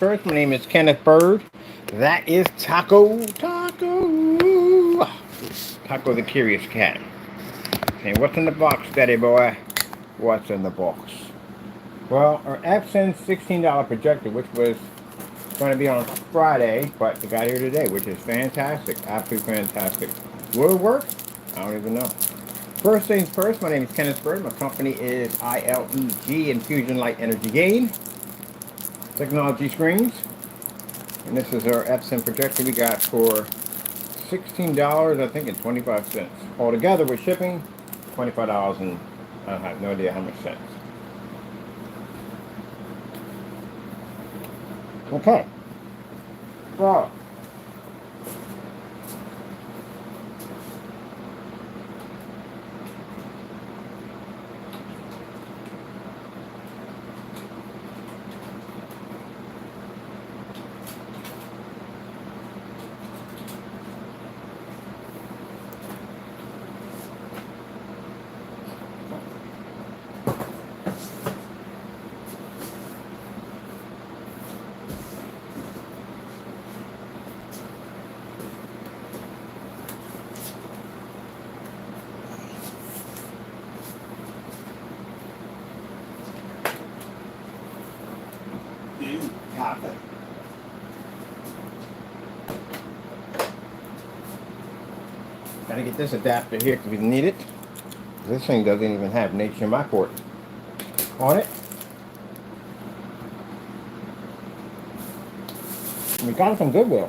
First, my name is Kenneth Bird. That is Taco the Curious Cat. Okay, what's in the box, Daddy boy? What's in the box? Well, our epson $16 projector, which was going to be on Friday, but it got here today, which is fantastic. Absolutely fantastic. Will it work? I don't even know. First things first, my name is Kenneth Bird. My company is ILEG, Infusion Light Energy Gain Technology Screens. And this is our epson projector we got for $16, I think, and 25 cents. Altogether with shipping, $25 and I have no idea how much cents. Okay. So, gotta get this adapter here because we need it. This thing doesn't even have an HDMI port on it. We got it from Goodwill.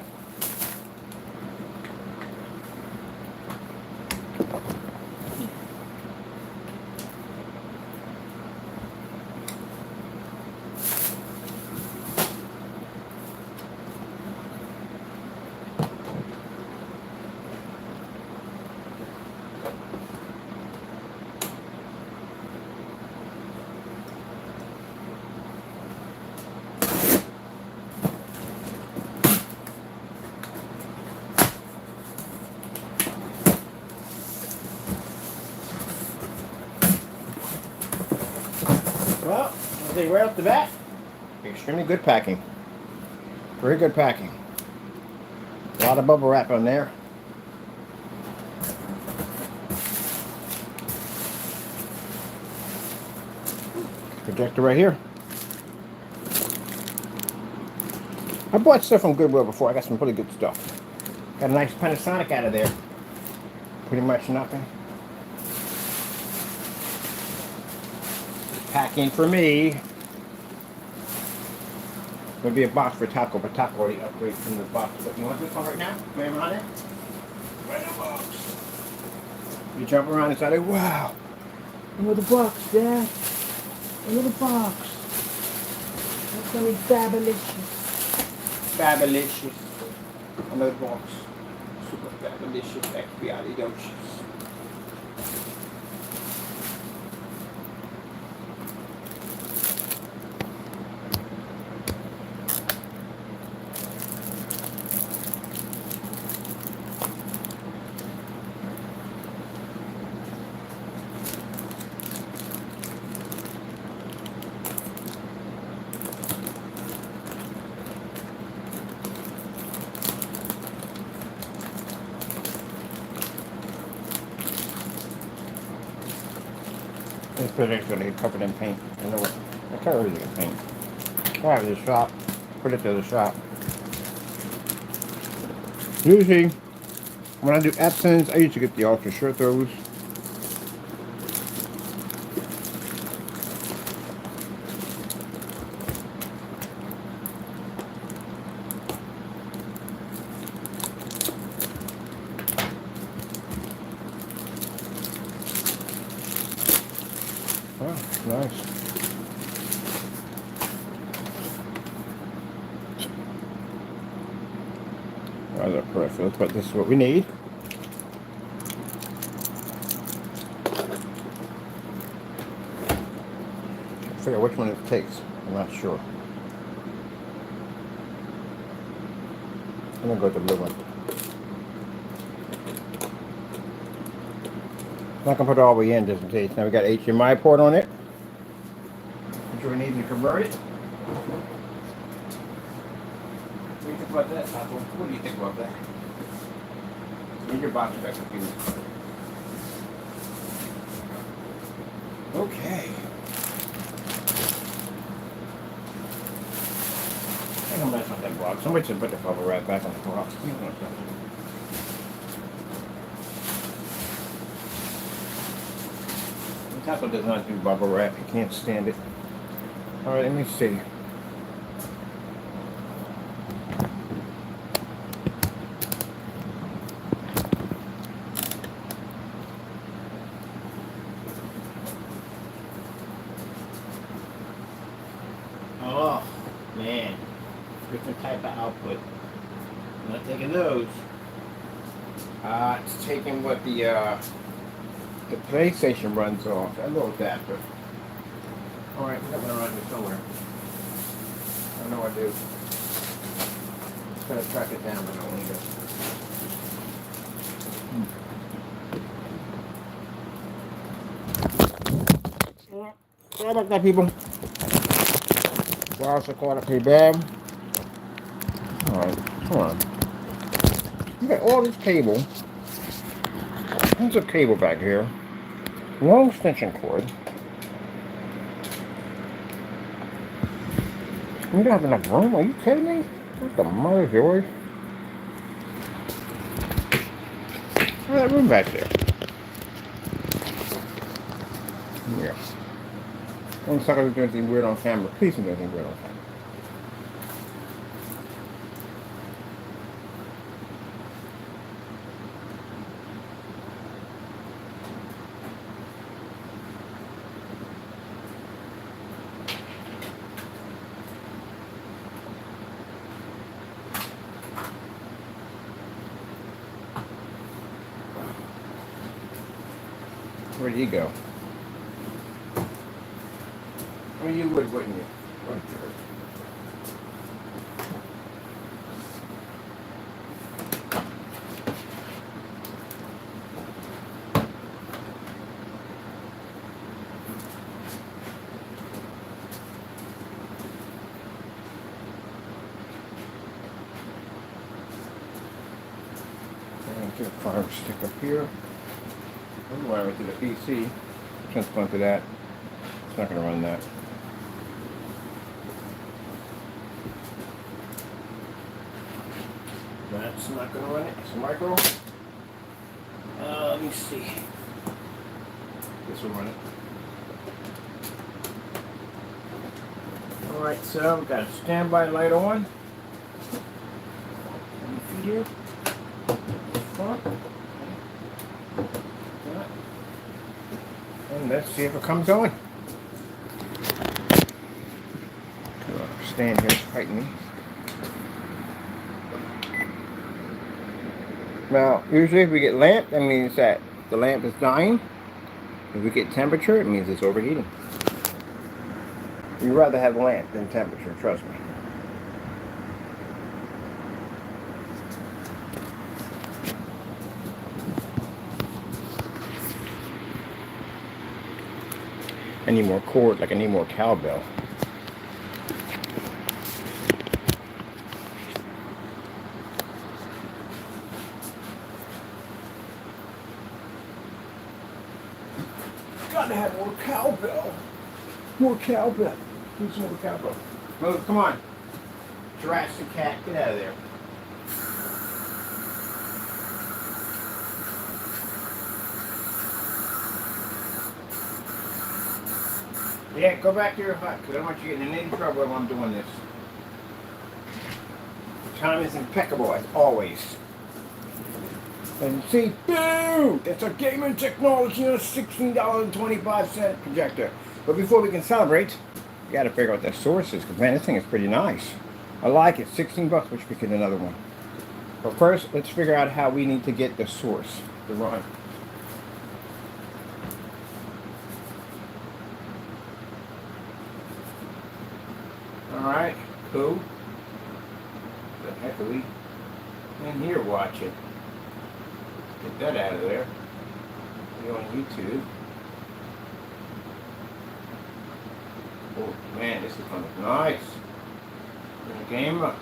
Well, I'll say right off the bat, extremely good packing. Very good packing. A lot of bubble wrap on there. Projector right here. I bought stuff from Goodwill before. I got some pretty good stuff. Got a nice Panasonic out of there. Pretty much nothing. Packing for me. Would be a box for Taco, but Taco already upgraded from the box. But you want this one right now? Play around it? Right in the box. You jump around inside it. Wow. Another box, Dad. Another box. That's gonna be fabulous. Fabulous. Another box. Super fabulous. Expialidocious. This project's gonna get covered in paint. I know what. I cover everything in paint. I have the shop. Put it to the shop. Usually, when I do epsons, I usually get the ultra short throws. Oh, nice. Rather perfect, but this is what we need. Figure which one it takes. I'm not sure. I'm gonna go with the blue one. I'm not gonna put it all the way in just in case. Now we got HDMI port on it, which we need to convert it. What do you think about that, Apple? What do you think about that? Bring your box back with you. Okay. I think I'm messing with that box. Somebody should put the bubble wrap back on the box. Apple does not do bubble wrap. You can't stand it. Alright, let me see. Oh, man. Different type of output. I'm not taking those. It's taking what the PlayStation runs off. That little adapter. Alright, we got one around here somewhere. I know I do. Just gonna track it down, but I don't need it. Sorry about that, people. Wireless recorder pretty bad. Alright, come on. You got all this cable. Tons of cable back here. Long extension cord. You don't have enough room? Are you kidding me? What's the mother's yours? Look at that room back there. Yeah. I'm not going to do anything weird on camera. Please don't do anything weird on camera. Where'd he go? Well, you would, wouldn't you? Wouldn't you? Get a fire stick up here. I'm wiring to the PC. Transplant to that. It's not going to run that. That's not going to run it. It's a micro. Let me see. This will run it. Alright, so we've got a standby light on. Here. Front. And let's see if it comes on. Stand here is fighting me. Now, usually if we get lamp, that means that the lamp is dying. If we get temperature, it means it's overheating. You'd rather have lamp than temperature, trust me. I need more cord, like I need more cowbell. Gotta have more cowbell. More cowbell. Need some more cowbell. Move, come on. Jurassic cat, get out of there. Yeah, go back to your hut, because I don't want you getting in any trouble while I'm doing this. Time is impeccable, as always. And see, boom! That's a gaming technology on a $16.25 projector. But before we can celebrate, we got to figure out the sources, because man, this thing is pretty nice. I like it. 16 bucks, which we get another one. But first, let's figure out how we need to get the source to run. Alright, cool. The heck are we in here watching? Get that out of there. We're on YouTube. Oh man, this is gonna look nice. In the camera.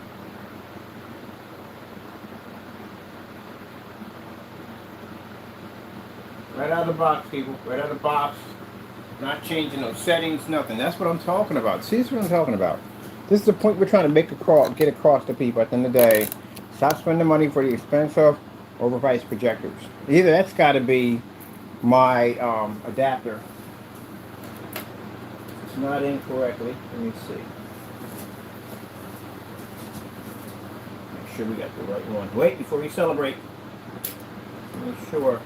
Right out of the box, people. Right out of the box. Not changing no settings, nothing. That's what I'm talking about. See, that's what I'm talking about. This is the point we're trying to get across to people at the end of the day. Stop spending money for the expensive, overpriced projectors. Either that's got to be my adapter. It's not in correctly. Let me see. Make sure we got the right one. Wait, before we celebrate. Make sure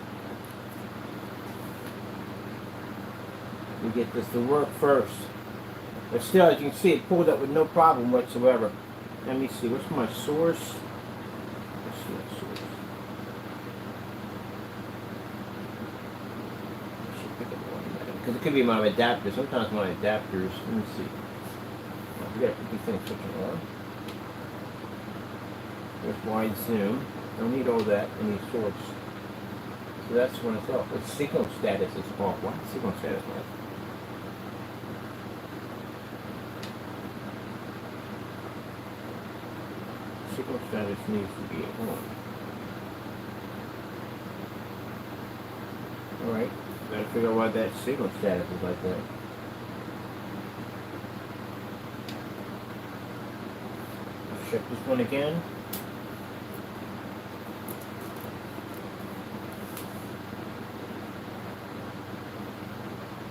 we get this to work first. But still, as you can see, it pulled up with no problem whatsoever. Let me see. What's my source? Let's see my source. I should pick up one because it could be my adapter. Sometimes my adapters. Let me see. We got to put these things switching on. There's wide zoom. Don't need all that. I need source. So that's when it's off. Its signal status is off. Why is signal status off? Signal status needs to be on. Alright, gotta figure out why that signal status is like that. Let's check this one again.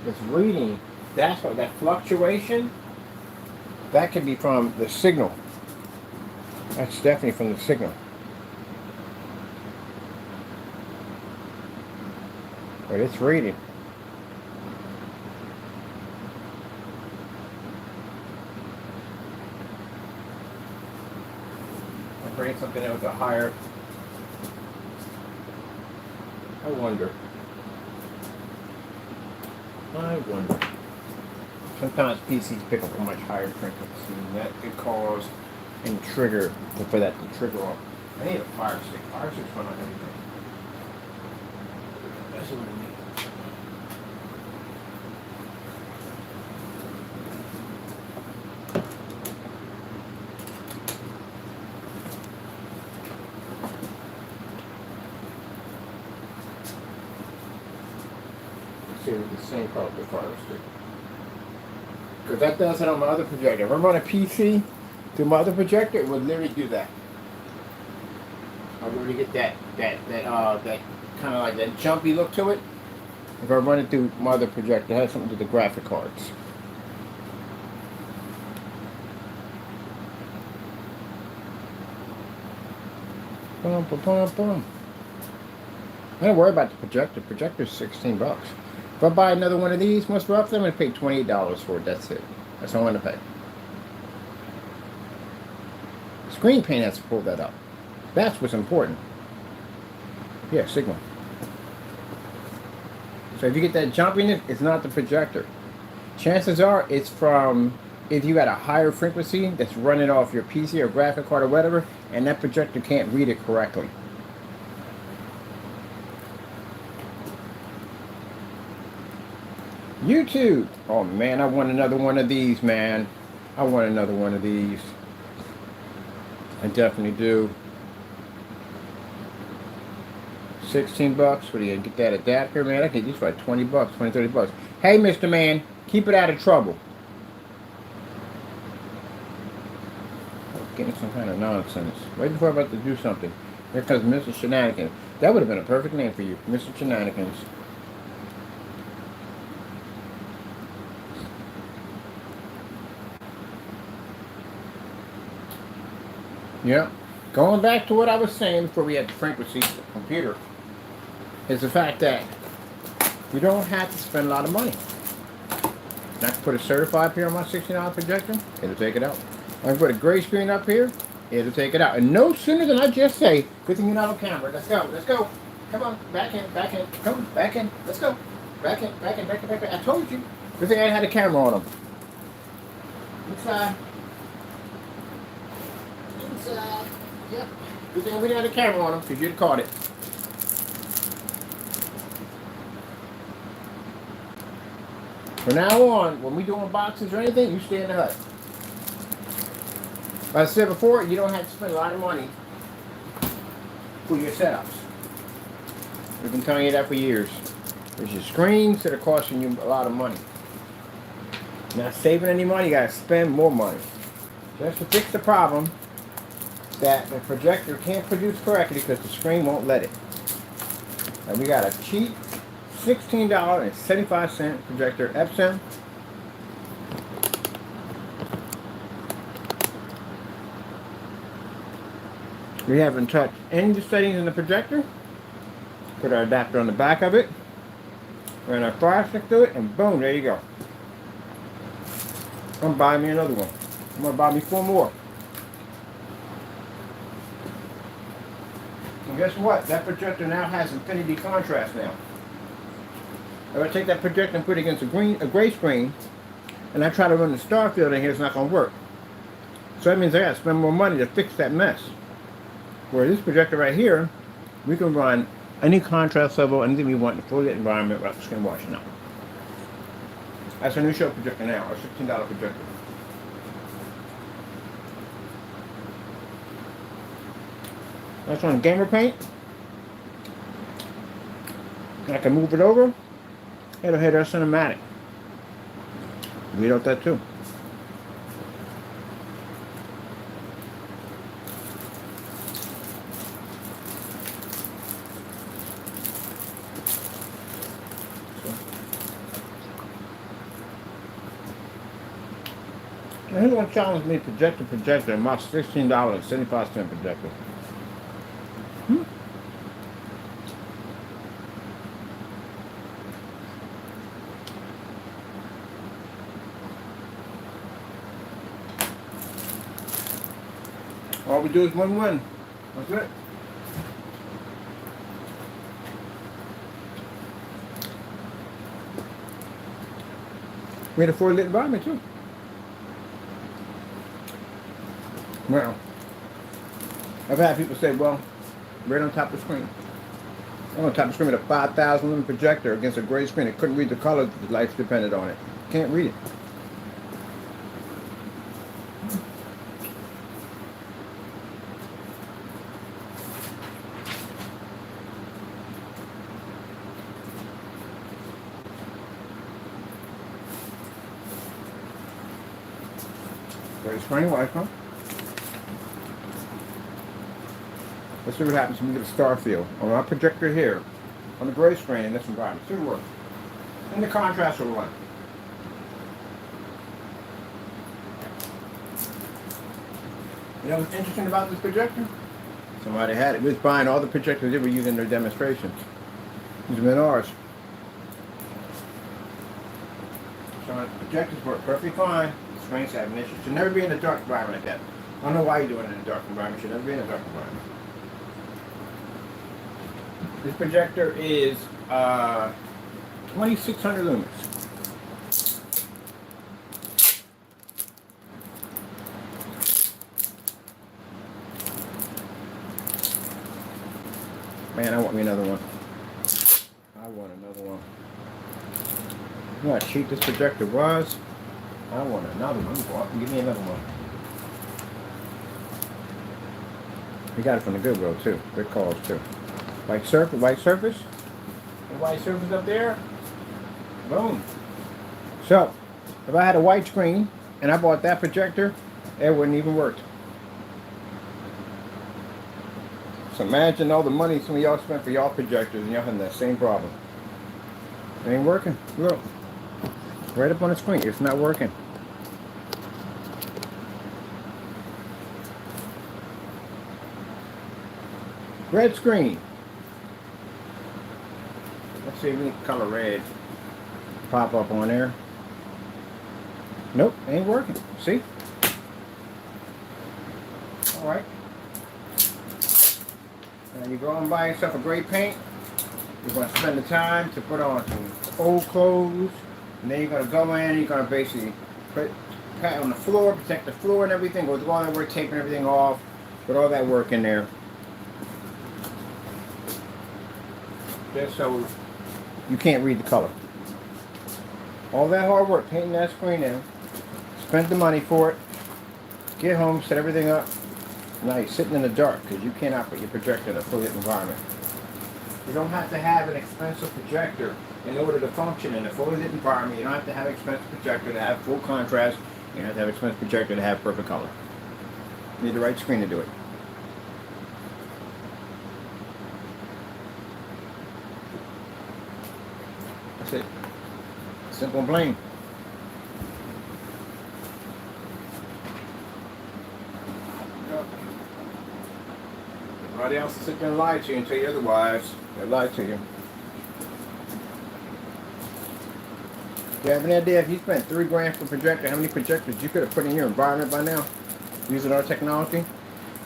It's reading. That's what that fluctuation. That could be from the signal. That's definitely from the signal. But it's reading. I'll bring something out with a higher. I wonder. Sometimes PCs pick up a much higher frequency, and that could cause and trigger for that to trigger off. I need a fire stick. Fire stick's fun on everything. That's what I need. Let's see if it's the same color with the fire stick. Because that does it on my other projector. If I run a PC to my other projector, it would literally do that. I would really get that kind of like that jumpy look to it. If I run it through my other projector, it has something to do with the graphic cards. Boom, boom, boom, boom. I don't worry about the projector. The projector's $16. If I buy another one of these, most roughly, I'm going to pay $28 for it. That's it. That's all I'm going to pay. Screen paint has to pull that up. That's what's important. Yeah, signal. So if you get that jumpiness, it's not the projector. Chances are it's from, if you got a higher frequency that's running off your PC or graphic card or whatever, and that projector can't read it correctly. YouTube. Oh man, I want another one of these, man. I want another one of these. I definitely do. 16 bucks. What do you get that adapter, man? I can get these for like 20 bucks, 20, 30 bucks. Hey, Mr. Man, keep it out of trouble. Getting some kind of nonsense. Right before I'm about to do something. Here comes Mr. Shenanigans. That would have been a perfect name for you, Mr. Shenanigans. Yeah. Going back to what I was saying before we had the frequency computer, is the fact that you don't have to spend a lot of money. I can put a certified up here on my $16 projector, it'll take it out. I can put a gray screen up here, it'll take it out. And no sooner than I just say, good thing you're not on camera, let's go, let's go. Come on, back in, come back in, let's go. Back in. I told you. Good thing I had a camera on them. Inside. Yep. Good thing we didn't have a camera on them, because you'd have caught it. From now on, when we do unboxings or anything, you stay in the hut. Like I said before, you don't have to spend a lot of money for your setups. We've been telling you that for years. Which is screens that are costing you a lot of money. Not saving any money, you gotta spend more money. Just to fix the problem that the projector can't produce correctly because the screen won't let it. And we got a cheap $16.75 projector Epson. We haven't touched any of the settings in the projector. Put our adapter on the back of it. Run our fire stick through it, and boom, there you go. I'm gonna buy me another one. I'm gonna buy me 4 more. And guess what? That projector now has infinity contrast now. If I take that projector and put it against a gray screen, and I try to run the star field in here, it's not gonna work. So that means I gotta spend more money to fix that mess. Where this projector right here, we can run any contrast level, anything we want in a fully lit environment without the screen washing out. That's our new show projector now, our $16 projector. That's on gamer paint. I can move it over. It'll hit our cinematic. Read out that too. Now, who's going to challenge me projector, and my $16.75 projector? All we do is win-win. That's it. We had a fully lit environment too. Well, I've had people say, well, right on top of the screen. I'm on top of the screen with a 5,000 lumen projector against a gray screen. It couldn't read the colors if the lights depended on it. Can't read it. Gray screen, white screen. Let's see what happens when we get a star field on our projector here, on the gray screen in this environment. See what works. And the contrast will run. You know what's interesting about this projector? Somebody had it. We was buying all the projectors they were using in their demonstrations. These have been ours. So the projectors work perfectly fine. The screens have an issue. Should never be in a dark environment like that. I don't know why you're doing it in a dark environment. Should never be in a dark environment. This projector is 2,600 lumens. Man, I want me another one. I want another one. You know how cheap this projector was? I want another one. Go out and give me another one. We got it from the Goodwill too. Good calls too. White surface. The white surface up there. Boom. So, if I had a white screen and I bought that projector, it wouldn't even work. So imagine all the money some of y'all spent for y'all projectors and y'all having that same problem. It ain't working. Look. Right up on the screen. It's not working. Red screen. Let's see if we can color red. Pop up on there. Nope, ain't working. See? Alright. Now you go and buy yourself a gray paint. You're going to spend the time to put on some old clothes. And then you're going to go in and you're going to basically put pat on the floor, protect the floor and everything. Go through all that work, taping everything off. Put all that work in there. Just so you can't read the color. All that hard work painting that screen in. Spent the money for it. Get home, set everything up. Now you're sitting in the dark because you cannot put your projector in a fully lit environment. You don't have to have an expensive projector in order to function in a fully lit environment. You don't have to have an expensive projector to have full contrast. You don't have to have an expensive projector to have perfect color. You need the right screen to do it. That's it. Simple and plain. Everybody else will sit there and lie to you and tell you otherwise. They lie to you. Do you have any idea if you spent $3 grand for a projector, how many projectors you could have put in your environment by now using our technology?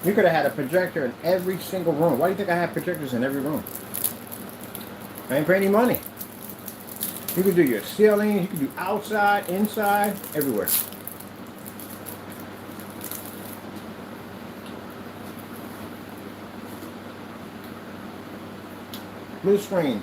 You could have had a projector in every single room. Why do you think I have projectors in every room? I ain't paying any money. You can do your ceiling, you can do outside, inside, everywhere. Blue screen.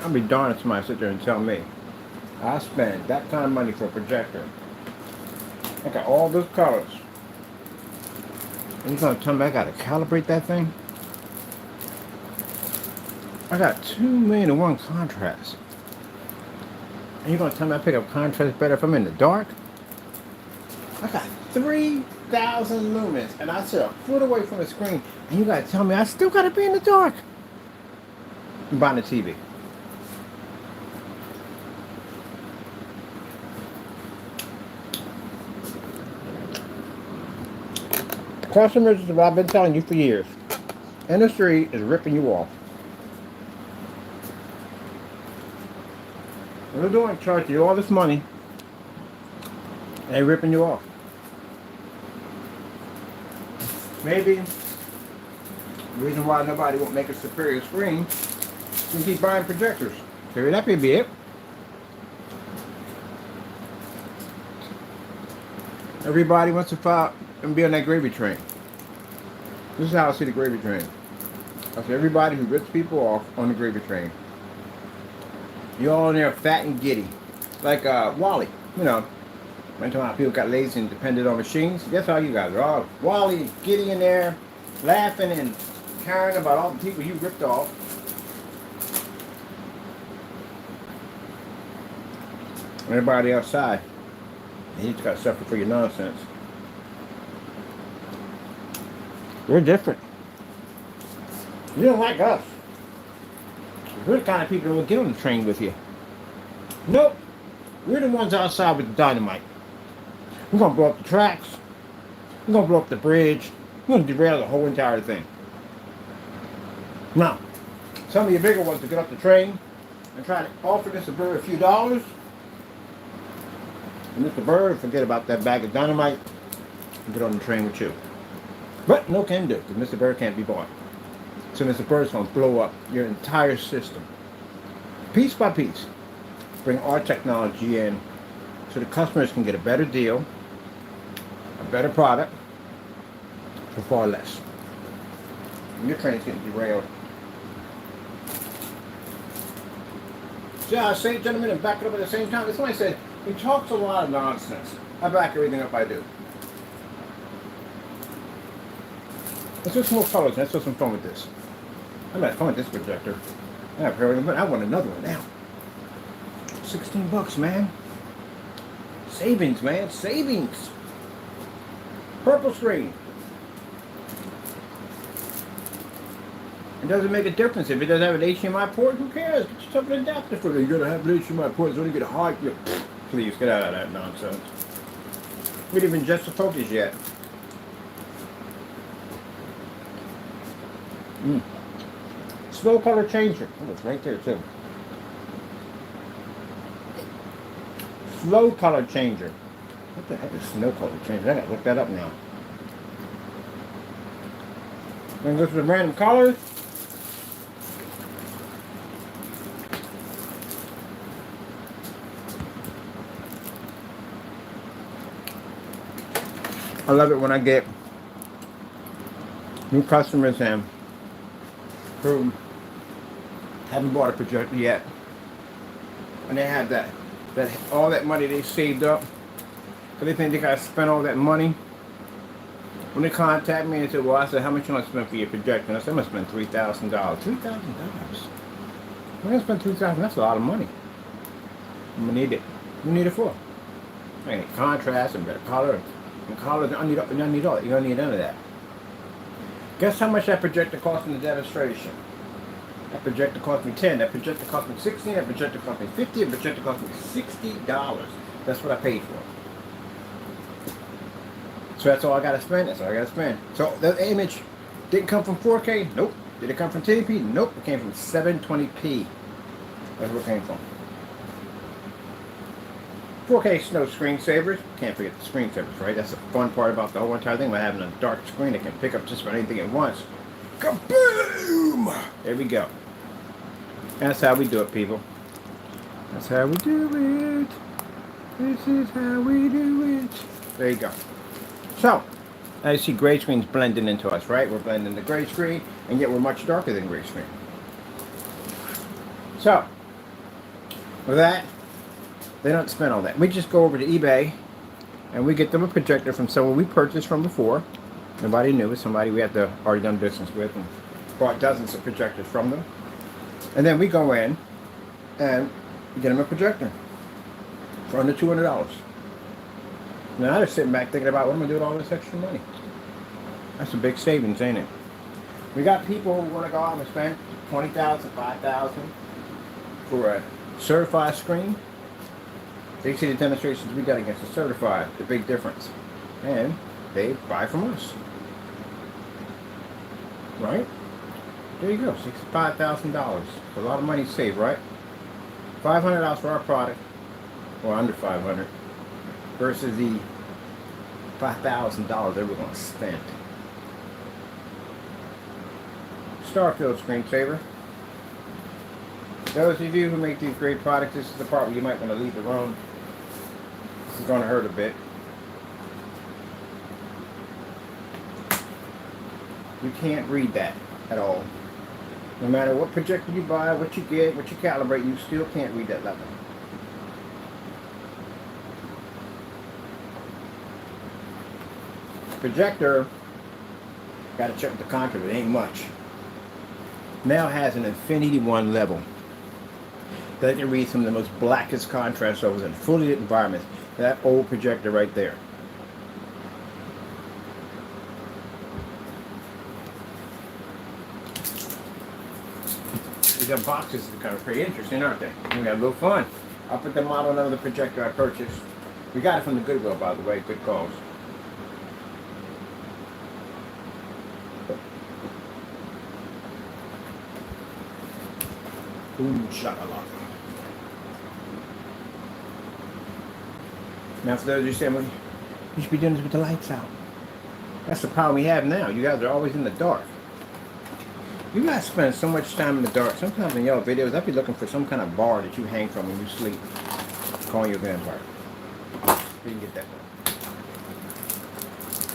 I'll be darned if somebody sit there and tell me I spent that kind of money for a projector. I got all those colors. And you're gonna tell me I gotta calibrate that thing? I got 2,000,000 to 1 contrast. And you're gonna tell me I pick up contrast better if I'm in the dark? I got 3,000 lumens and I sit a foot away from the screen and you gotta tell me I still gotta be in the dark. I'm buying the TV. Customers, is what I've been telling you for years. Industry is ripping you off. They're doing charge you all this money and they're ripping you off. Maybe the reason why nobody won't make a superior screen is to keep buying projectors. Maybe that could be it. Everybody wants to file and be on that gravy train. This is how I see the gravy train. I see everybody who rips people off on the gravy train. You're all in there fat and giddy. Like Wally, you know. One time how people got lazy and depended on machines. That's how you guys are all Wally, giddy in there, laughing and caring about all the people you ripped off. Everybody outside, and you just got to suffer for your nonsense. We're different. You don't like us. We're the kind of people that will get on the train with you. Nope. We're the ones outside with the dynamite. We're going to blow up the tracks. We're going to blow up the bridge. We're going to derail the whole entire thing. Now, some of you bigger ones to get off the train and try to offer Mr. Bird a few dollars. And Mr. Bird, forget about that bag of dynamite and get on the train with you. But no can do, because Mr. Bird can't be bought. So Mr. Bird's going to blow up your entire system. Piece by piece. Bring our technology in so the customers can get a better deal, a better product, for far less. And your train's getting derailed. See how I say it, gentlemen, and back it up at the same time? That's why I said, he talks a lot of nonsense. I back everything up I do. Let's do some more colors. Let's have some fun with this. I'm having fun with this projector. I want another one now. $16, man. Savings, man. Savings. Purple screen. It doesn't make a difference if it doesn't have an HDMI port. Who cares? Get yourself an adapter for it. You're gonna have an HDMI port. It's only get a hard. Please get out of that nonsense. We didn't even adjust the focus yet. Slow color changer. Oh, it's right there too. Slow color changer. What the heck is slow color changer? I gotta look that up now. And go to the random colors. I love it when I get new customers in who haven't bought a projector yet. and they have that all that money they saved up, because they think they gotta spend all that money. When they contact me and say, well, I said, how much you want to spend for your projector? And I said, I'm gonna spend $3,000. $3,000? I'm gonna spend $3,000. That's a lot of money. I'm gonna need it. You need it for? I need contrast and better color. And color, I need all that. You don't need none of that. Guess how much that projector cost in the demonstration? That projector cost me $10. That projector cost me $16. That projector cost me $50. That projector cost me $60. That's what I paid for. So that's all I gotta spend. That's all I gotta spend. So the image didn't come from 4K. Nope. Did it come from 1080p? Nope. It came from 720p. That's where it came from. 4K is no screensavers. Can't forget the screensavers, right? That's the fun part about the whole entire thing. By having a dark screen that can pick up just about anything at once. Kaboom! There we go. That's how we do it, people. That's how we do it. This is how we do it. There you go. So, as you see, gray screen's blending into us, right? We're blending the gray screen, and yet we're much darker than gray screen. So, with that, they don't spend all that. We just go over to eBay, and we get them a projector from someone we purchased from before. Nobody knew. It's somebody we had already done business with, and bought dozens of projectors from them. And then we go in, and get them a projector for under $200. Now I'm just sitting back thinking about what I'm going to do with all this extra money. That's a big savings, ain't it? We got people who want to go out and spend $20,000, $5,000 for a certified screen. They see the demonstrations we got against the certified, the big difference. And they buy from us. Right? There you go, $65,000. A lot of money saved, right? $500 for our product, or under $500. Versus the $5,000 that we're going to spend. Starfield screensaver. Those of you who make these great products, this is the part where you might want to leave the room. This is going to hurt a bit. You can't read that at all. No matter what projector you buy, what you get, what you calibrate, you still can't read that level. Projector, got to check with the contract, it ain't much. Now has an Infinity 1 level that can read some of the most blackest contrast levels in fully lit environments. That old projector right there. These boxes are kind of pretty interesting, aren't they? We got a little fun. I'll put the model number of the projector I purchased. We got it from the Goodwill, by the way. Good calls. Ooh, shakalaka. Now for those of you saying, well, you should be doing this with the lights out. That's the problem we have now. You guys are always in the dark. You guys spend so much time in the dark. Sometimes in your videos, I'd be looking for some kind of bar that you hang from when you sleep. Calling you a vampire. You can get that one.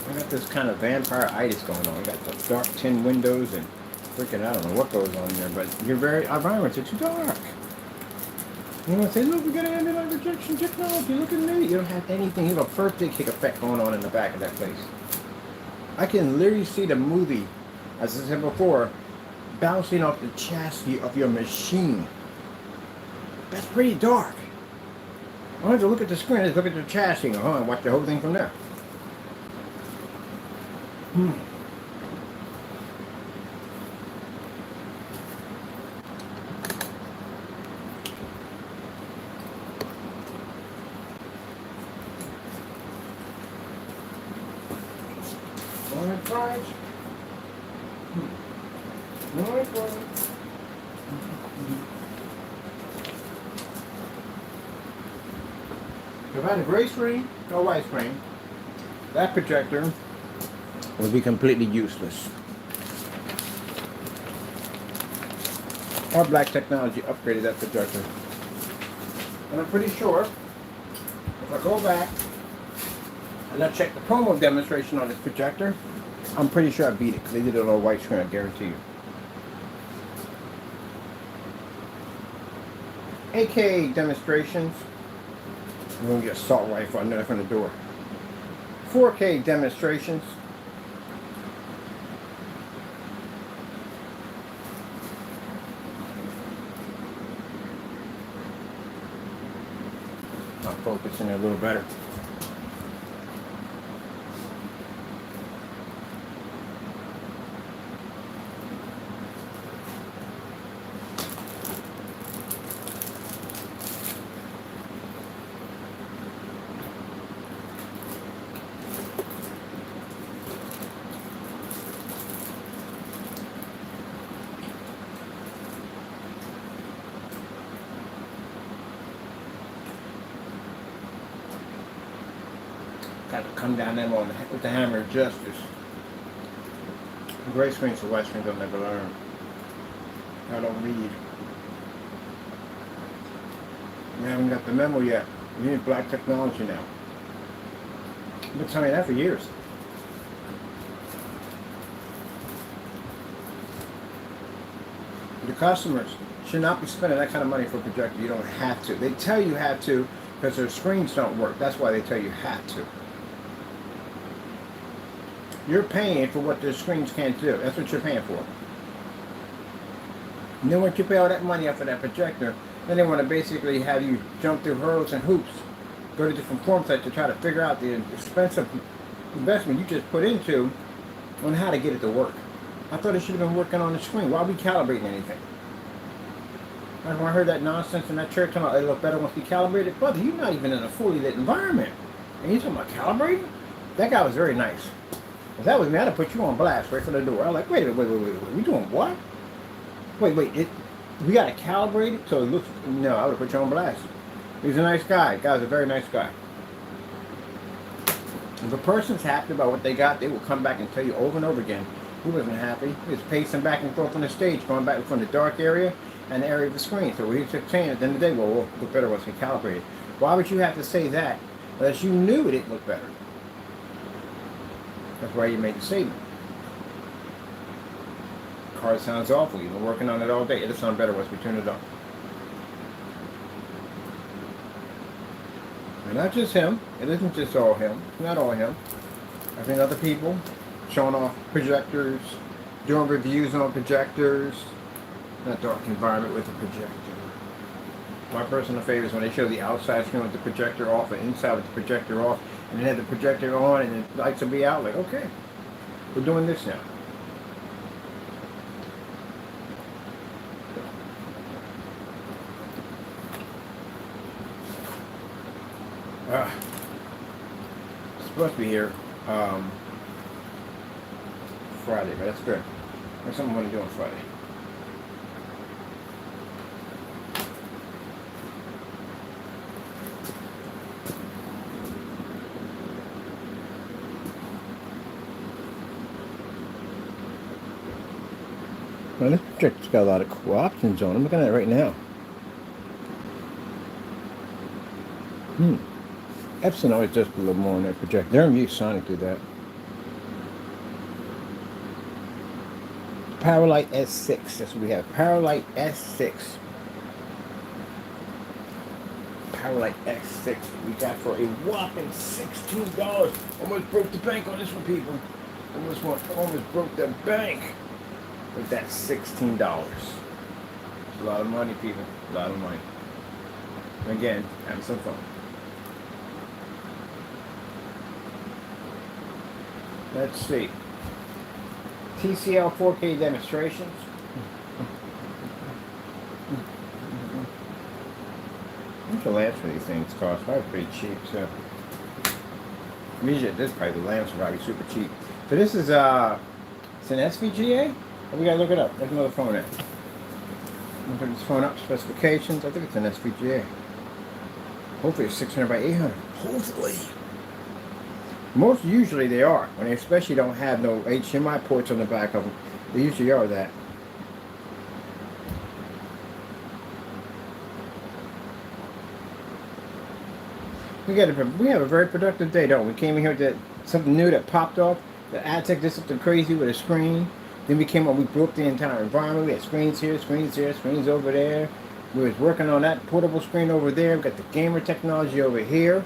I got this kind of vampire-itis going on. I got the dark tin windows and freaking, I don't know what goes on there, but our environments are too dark. You want to say, look, we got an anti-light rejection technology, look at me. You don't have anything. You have a birthday kick effect going on in the back of that place. I can literally see the movie, as I said before, bouncing off the chassis of your machine. That's pretty dark. I don't have to look at the screen, I just look at the chassis and watch the whole thing from there. Morning fries. Morning fries. If I had a gray screen, no white screen, that projector would be completely useless. Our black technology upgraded that projector. And I'm pretty sure, if I go back and I check the promo demonstration on this projector, I'm pretty sure I beat it because they did it on a white screen, I guarantee you. AK demonstrations. I'm going to get an assault rifle. I know from the door. 4K demonstrations. I'll focus in there a little better. Got to come down them with the hammer of justice. Gray screens for white screens I'll never learn. I don't read. We haven't got the memo yet. We need black technology now. I've been telling you that for years. The customers should not be spending that kind of money for a projector. You don't have to. They tell you have to because their screens don't work. That's why they tell you have to. You're paying for what their screens can't do. That's what you're paying for. And then once you pay all that money up for that projector, then they want to basically have you jump through hurdles and hoops, go to different form sites to try to figure out the expensive investment you just put into on how to get it to work. I thought it should have been working on the screen. Why are we calibrating anything? When I heard that nonsense in that church, talking about it look better once we calibrated. Brother, you're not even in a fully lit environment. And you're talking about calibrating? That guy was very nice. If that was me, I'd have put you on blast right from the door. I was like, wait. We doing what? Wait, we got to calibrate it so it looks... No, I would have put you on blast. He's a nice guy. The guy's a very nice guy. If a person's happy about what they got, they will come back and tell you over and over again. He wasn't happy. He was pacing back and forth on the stage, going back from the dark area and the area of the screen. So he was saying at the end of the day, well, we'll look better once we calibrate it. Why would you have to say that unless you knew it looked better? That's why you made the statement. The car sounds awful. You've been working on it all day. It'll sound better once we turn it on. And not just him. It isn't just all him. It's not all him. I've seen other people showing off projectors, doing reviews on projectors. In a dark environment with a projector. My personal favorite is when they show the outside screen with the projector off and inside with the projector off, and then have the projector on and the lights will be out. Like, okay, we're doing this now. It's supposed to be here Friday, but that's good. There's something I want to do on Friday. Well, this projector's got a lot of cool options on it. I'm looking at it right now. Epson always does put a little more on their projector. Their ViewSonic do that. Powerlight S6. That's what we have. Powerlight S6. Powerlight S6. We got for a whopping $16. Almost broke the bank on this one, people. Almost broke the bank with that $16. It's a lot of money, people. A lot of money. Again, having some fun. Let's see. TCL 4K demonstrations. What's the lamps for these things cost? Probably pretty cheap, so. Usually this probably the lamps are probably super cheap. So this is it's an SVGA? Oh, we gotta look it up. There's another phone there. Look at this phone up, specifications. I think it's an SVGA. Hopefully it's 600 by 800. Hopefully. Most usually they are. When they especially don't have no HDMI ports on the back of them. They usually are that. We have a very productive day, don't we? We came in here with something new that popped off. The Adtech did something crazy with a screen. Then we came up, we broke the entire environment. We had screens here, screens over there. We was working on that portable screen over there. We got the gamer technology over here.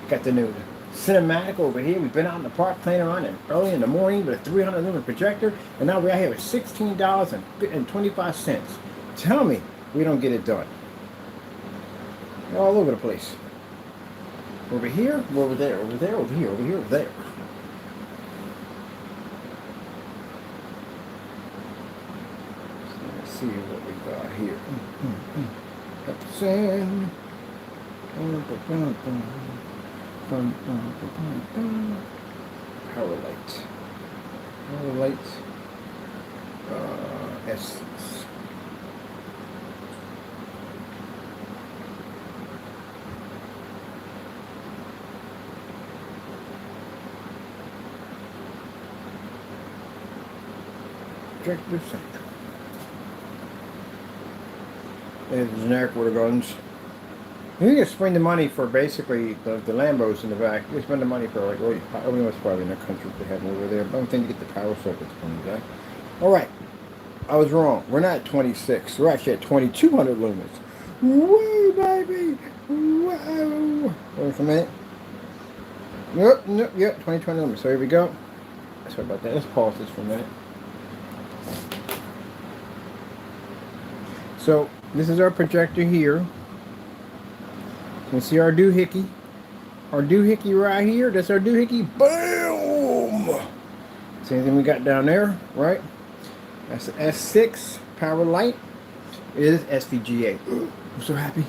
Got the new cinematic over here. We've been out in the park playing around early in the morning with a 300 lumen projector, and now we're out here with $16.25. Tell me we don't get it done. We're all over the place. Over here, over there, over there, over here, over here, over there. Let's see what we got here. Epson. Power light. Power light. Essence. Projector Central. There's the generic water guns. You can spend the money for basically the Lambos in the back. You can spend the money for like, well, I don't know what's probably in the country they have over there, but I don't think you get the power sockets from the back. Alright, I was wrong. We're not at 26. We're actually at 2200 lumens. Woo, baby! Whoa! Wait for a minute. Yep, 2020 lumens. So here we go. Sorry about that. Let's pause this for a minute. So, this is our projector here. You can see our doohickey. Our doohickey right here. That's our doohickey. Boom! Same thing we got down there, right? That's the S6 power light. It is SVGA. I'm so happy.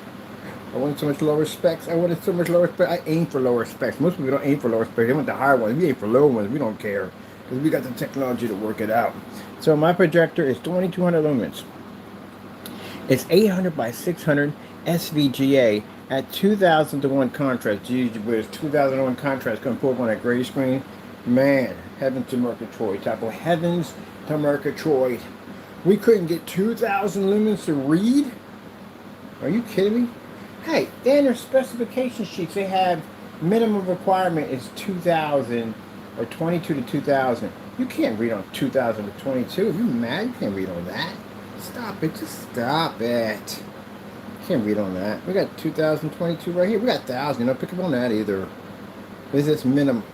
I wanted so much lower specs. I wanted so much lower specs. I aim for lower specs. Most people don't aim for lower specs. They want the higher ones. We aim for lower ones. We don't care. Because we got the technology to work it out. So my projector is 2200 lumens. It's 800 by 600 SVGA at 2000 to 1 contrast. Geez, with 2000 to 1 contrast, going to pull up on that gray screen. Man, heaven to Murgatroyd. Type of heavens to Murgatroyd. We couldn't get 2000 lumens to read? Are you kidding me? Hey, in their specification sheets, they have minimum requirement is 2000 or 22 to 2000. You can't read on 2000 to 22. Are you mad? You can't read on that. Stop it. Just stop it. Can't read on that. We got 2022 right here. We got 1000. You don't pick up on that either. This is minimum.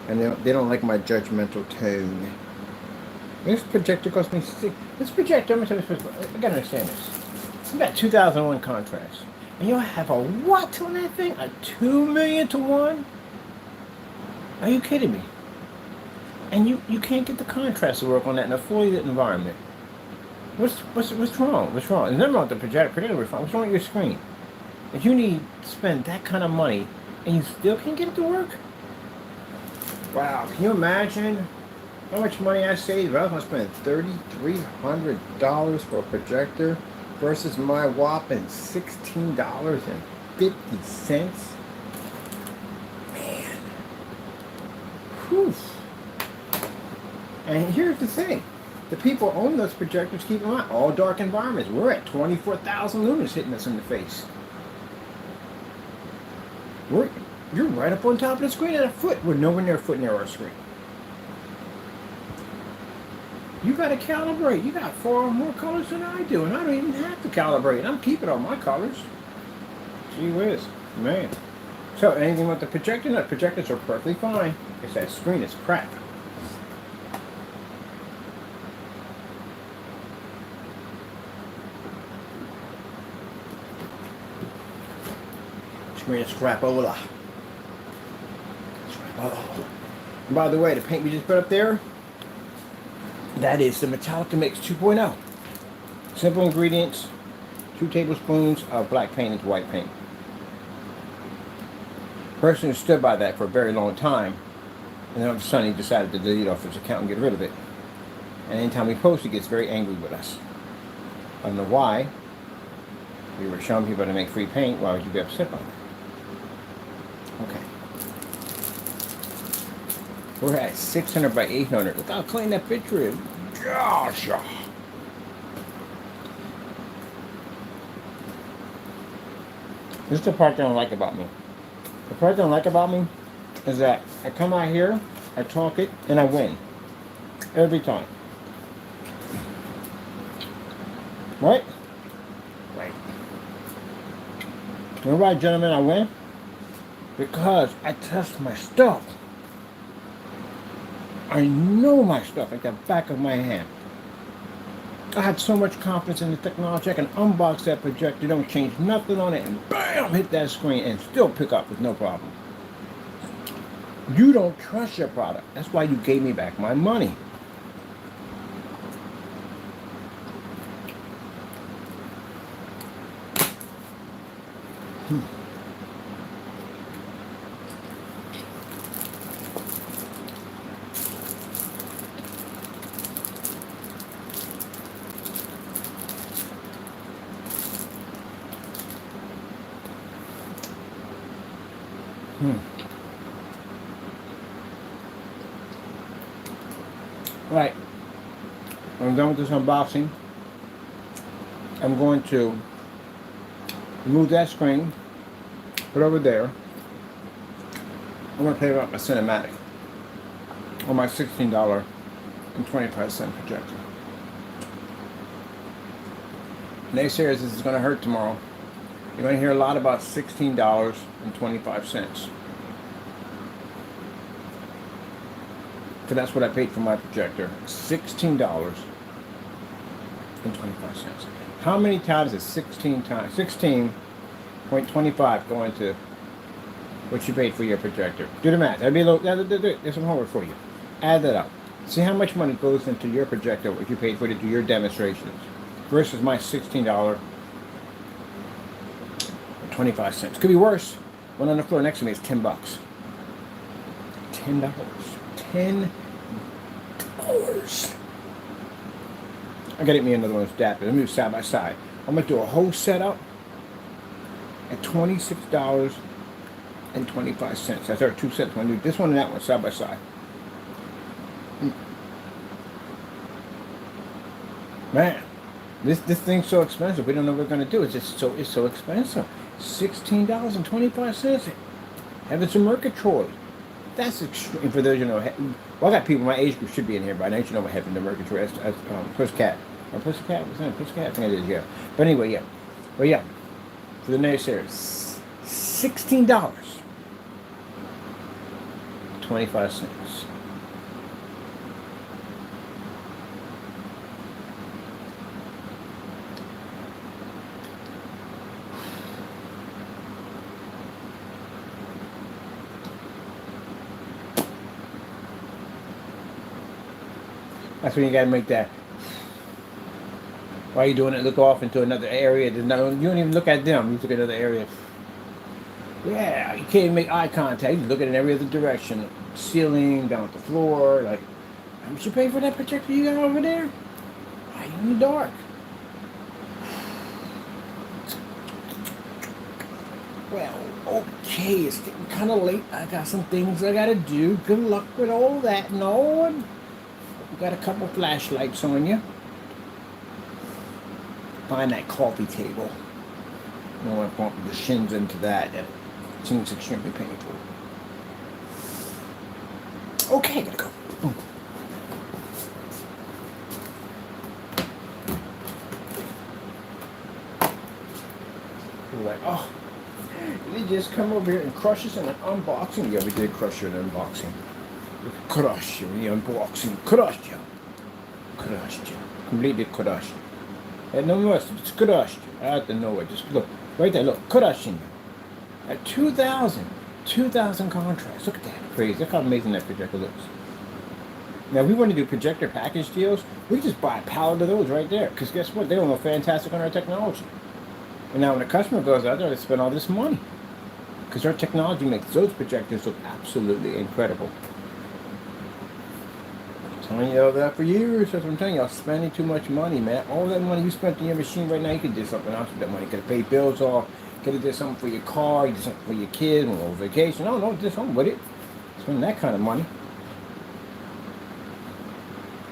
And they don't like my judgmental tone. This projector cost me this projector, I'm going to tell you this. I gotta understand this. You got 2001 contrast. And you'll have a what on that thing? A 2 million to 1? Are you kidding me? And you can't get the contrast to work on that in a fully lit environment. What's wrong? What's wrong? There's nothing wrong with the projector. What's wrong with your screen? If you need to spend that kind of money and you still can't get it to work? Wow, can you imagine how much money I saved if I was going to spend $3,300 for a projector versus my whopping $16.50? Man. Whew. And here's the thing. The people who own those projectors, keep in mind, all dark environments. We're at 24,000 lumens hitting us in the face. You're right up on top of the screen at a foot. We're nowhere near a foot near our screen. You got to calibrate. You got far more colors than I do, and I don't even have to calibrate. I'm keeping all my colors. Gee whiz, man. So, anything with the projector? No, projectors are perfectly fine. It's that screen is crap. Screen is crapola. And by the way, the paint we just put up there, that is the Metallica Mix 2.0. Simple ingredients, 2 tablespoons of black paint into white paint. Person who stood by that for a very long time, and then all of a sudden he decided to delete off his account and get rid of it. And anytime we post, he gets very angry with us. I don't know why. We were showing people how to make free paint. Why would you be upset by that? Okay. We're at 600 by 800. Look how clean that picture is. Gosh. This is the part that I don't like about me. The part that I don't like about me is that I come out here, I talk it, and I win. Every time. Right? Right. You know why, gentlemen, I win? Because I test my stuff. I know my stuff like the back of my hand. I had so much confidence in the technology, I can unbox that projector, don't change nothing on it, and bam, hit that screen and still pick up with no problem. You don't trust your product. That's why you gave me back my money. Right. When I'm done with this unboxing, I'm going to remove that screen, put it over there. I'm going to play about my cinematic on my $16.25 projector. Naysayers, this is going to hurt tomorrow. You're going to hear a lot about $16.25. Because that's what I paid for my projector. $16.25. How many times is 16 times? 16.25 going to what you paid for your projector? Do the math. That'd be a little. There's some homework for you. Add that up. See how much money goes into your projector, what you paid for to do your demonstrations, versus my $16.25. Could be worse. One on the floor next to me is $10. $10. $10. I gotta get me another one that's adapted. Let me do side by side. I'm gonna do a whole setup at $26.25. That's our two sets. I'm gonna do this one and that one side by side. Man, this thing's so expensive. We don't know what we're gonna do. It's so expensive. $16.25. Having some Mercatroid. That's extreme for those you know. Well, I got people my age group should be in here by now. You know what happened to Mercatroid. That's Pussycat. Or Pussycat? What's that? Pussycat? I think it is, yeah. But anyway, yeah. But yeah, for the naysayers, $16.25. That's when you gotta make that. While you're doing it, look off into another area. You don't even look at them. You look at another area. Yeah, you can't make eye contact. You look at it in every other direction. Ceiling, down at the floor. Like, how much you pay for that projector you got over there? Why in the dark? Well, okay, it's getting kind of late. I got some things I gotta do. Good luck with all that and all. We got a couple flashlights on you. Find that coffee table. You don't want to bump the shins into that. That seems extremely painful. Okay, gotta go. Boom. You're like, oh, did you just come over here and crush us in an unboxing? Yeah, we did crush you in an unboxing. Crush you in the unboxing. Crush you. Crushed you. Completely crushed. And no more. It's crushed. I have to know it. Just look. Right there. Look. Crushing you. At 2,000. 2,000 contracts. Look at that. Crazy. Look how amazing that projector looks. Now, if we want to do projector package deals, we just buy a pallet of those right there. Because guess what? They don't know fantastic on our technology. And now when a customer goes out there, they spend all this money. Because our technology makes those projectors look absolutely incredible. Telling you all that for years. That's what I'm telling you. I'm spending too much money, man. All that money you spent on your machine right now, you could do something else with that money. You could have paid bills off. Could have did something for your car. You did something for your kids. Went on vacation. No, do something with it. Spend that kind of money.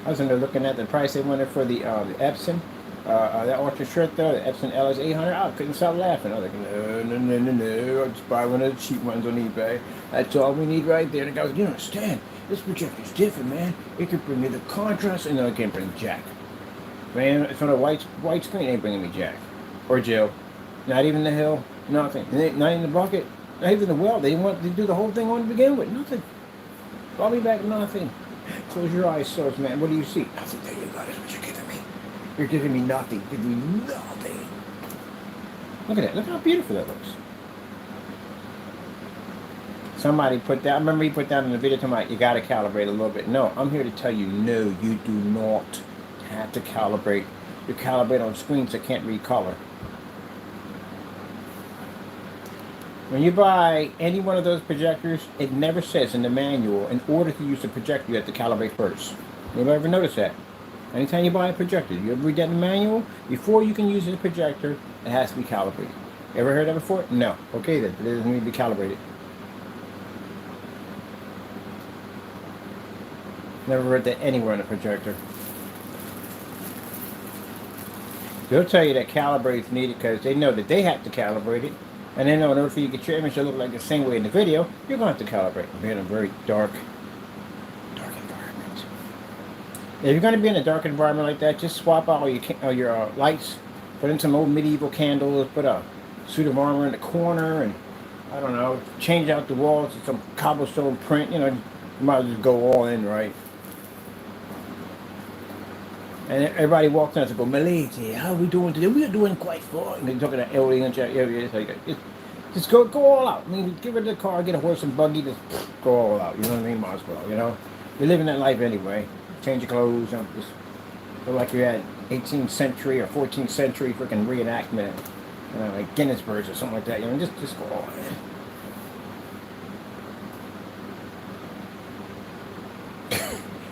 I was in there looking at the price they wanted for the epson. That Ultra shirt though, the epson LS 800. I couldn't stop laughing. I was like, no. I'll just buy one of the cheap ones on eBay. That's all we need right there. And the guy was like, you don't understand. This projector's different, man. It can bring me the contrast, and I can't bring jack. Man, it's on a white screen. Ain't bringing me jack or Jill. Not even the hill. Nothing. Not even the bucket. Not even the well. They didn't want to do the whole thing on to begin with. Nothing. Call me back. Nothing. Close your eyes, Source Man. What do you see? Nothing. There you go. That's what you're giving me. You're giving me nothing. Giving me nothing. Look at that. Look how beautiful that looks. Somebody put that. I remember he put that in the video. Talking about you got to calibrate a little bit. No, I'm here to tell you, no, you do not have to calibrate. You calibrate on screens that can't read color. When you buy any one of those projectors, it never says in the manual, in order to use the projector, you have to calibrate first. You ever notice that? Anytime you buy a projector, you ever read that in the manual? Before you can use the projector, it has to be calibrated. Ever heard that before? No. Okay then, it doesn't need to be calibrated. Never read that anywhere in a projector. They'll tell you that calibrate is needed because they know that they have to calibrate it. And they know in order for you to get your image to look like the same way in the video, you're going to have to calibrate. We're in a very dark environment. If you're going to be in a dark environment like that, just swap out all your lights, put in some old medieval candles, put a suit of armor in the corner, and I don't know, change out the walls with some cobblestone print. You know, you might as well go all in, right? And everybody walks in and go, "Milady, how are we doing today? We are doing quite fine." And they're talking to aliens, just go all out. I mean, get rid of the car, get a horse and buggy, just go all out. You know what I mean? Might as well, you know? You're living that life anyway. Change your clothes, you know, just feel like you're at 18th century or 14th century freaking reenactment, you know, like Guinnessburg or something like that. You know, just go all in.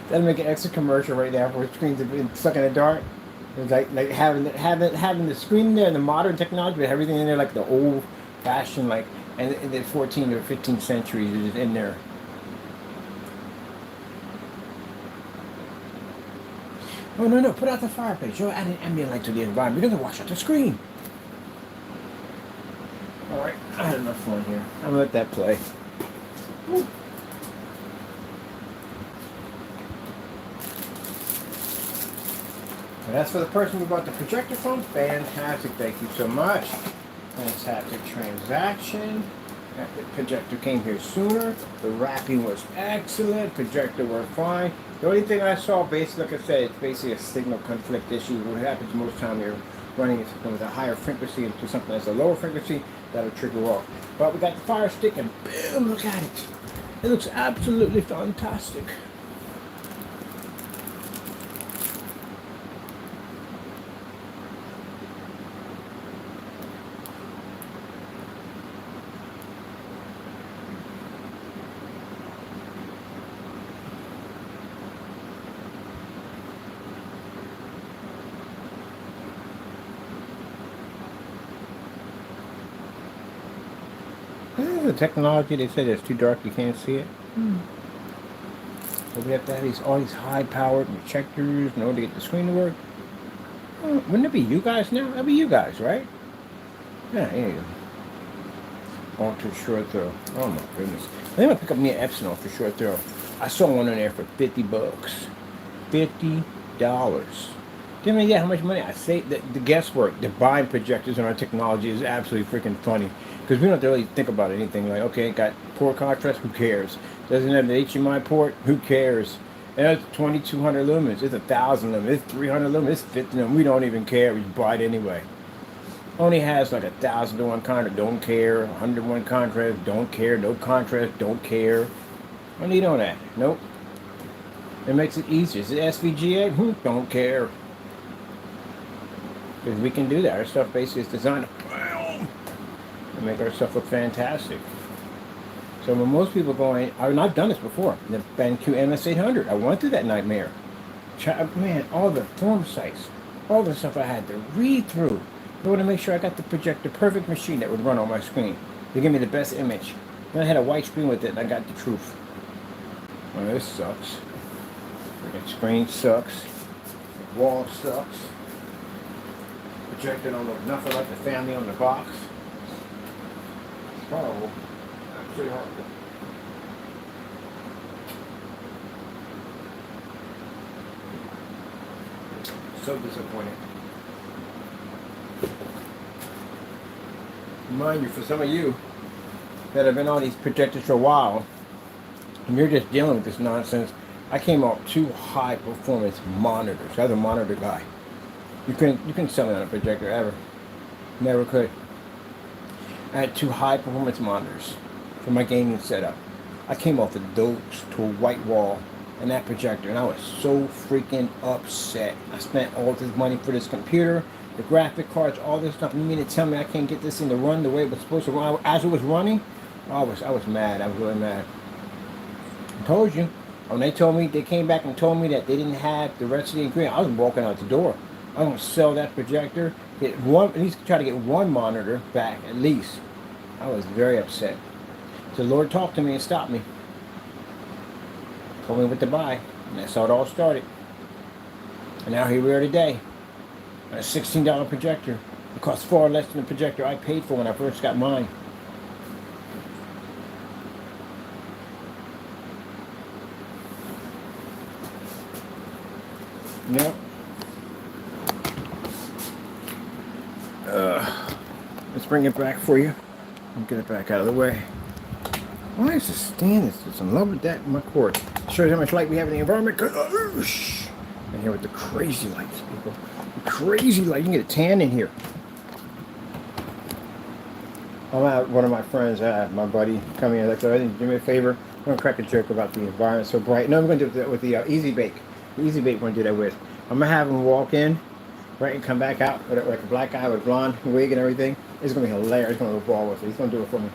That'll make an extra commercial right now for screens have been stuck in the dark. It's like having the screen there, the modern technology, but everything in there like the old fashioned, like, and the 14th or 15th centuries is in there. Oh no! Put out the fireplace. You're adding ambient light to the environment. You're gonna wash out the screen. All right, I had enough fun here. I'm gonna let that play. Woo. And as for the person who bought the projector from, fantastic, thank you so much. Fantastic transaction. The projector came here sooner. The wrapping was excellent. Projector worked fine. The only thing I saw, basically, like I said, it's basically a signal conflict issue. What happens most time you're running it with a higher frequency into something that's a lower frequency, that'll trigger off. But we got the fire stick and boom, look at it. It looks absolutely fantastic. The technology, they said it's too dark, you can't see it. So we have to have all these high-powered projectors in order to get the screen to work. Wouldn't it be you guys now? That'd be you guys, right? Yeah, there you go. Ultra short throw. Oh my goodness. I'm gonna pick up me an epson for short throw. I saw one in there for $50. $50. Give me how much money I saved. The guesswork, the buying projectors on our technology is absolutely freaking funny. Because we don't have to really think about anything. Like, okay, got poor contrast, who cares? Doesn't have the HDMI port, who cares? And it's 2200 lumens, it's 1000 lumens, it's 300 lumens, it's 50 lumens. We don't even care, we buy it anyway. Only has like 1000 to 1 contrast, don't care. 100 to 1 contrast, don't care. No contrast, don't care. What do you know that? Nope. It makes it easier. Is it SVGA? Don't care. Because we can do that. Our stuff basically is designed to make our stuff look fantastic. So when most people go in, and I've done this before, the BenQ MS800, I went through that nightmare. Man, all the form sites, all the stuff I had to read through in order to make sure I got the perfect machine that would run on my screen to give me the best image. Then I had a white screen with it, and I got the truth. Oh, this sucks. The screen sucks. The wall sucks. Projector don't look nothing like the family on the box. It's horrible. Absolutely horrible. So disappointed. Mind you, for some of you that have been on these projectors for a while, and you're just dealing with this nonsense, I came off 2 high performance monitors. I was a monitor guy. You couldn't sell me on a projector ever. Never could. I had 2 high performance monitors for my gaming setup. I came off of those to a white wall and that projector, and I was so freaking upset. I spent all this money for this computer, the graphic cards, all this stuff. You mean to tell me I can't get this thing to run the way it was supposed to run as it was running? I was mad. I was really mad. I told you. When they told me, they came back and told me that they didn't have the rest of the ingredient, I was walking out the door. I was going to sell that projector, at least try to get 1 monitor back, at least. I was very upset. So the Lord talked to me and stopped me. Told me what to buy. And that's how it all started. And now here we are today. A $16 projector. It costs far less than the projector I paid for when I first got mine. Yep. Let's bring it back for you. I'll get it back out of the way. Why is the stand? It's in love with that in my cord. Shows how much light we have in the environment. And here with the crazy lights, people. The crazy light. You can get a tan in here. I'm out. One of my friends, my buddy, coming in. Like, do me a favor. I'm gonna crack a joke about the environment so bright. No, I'm gonna do that with the Easy Bake. The Easy Bake, we're gonna do that with. I'm gonna have him walk in, right, and come back out with like a black guy with blonde wig and everything. It's gonna be hilarious. He's gonna go ball with it. He's gonna do it for me.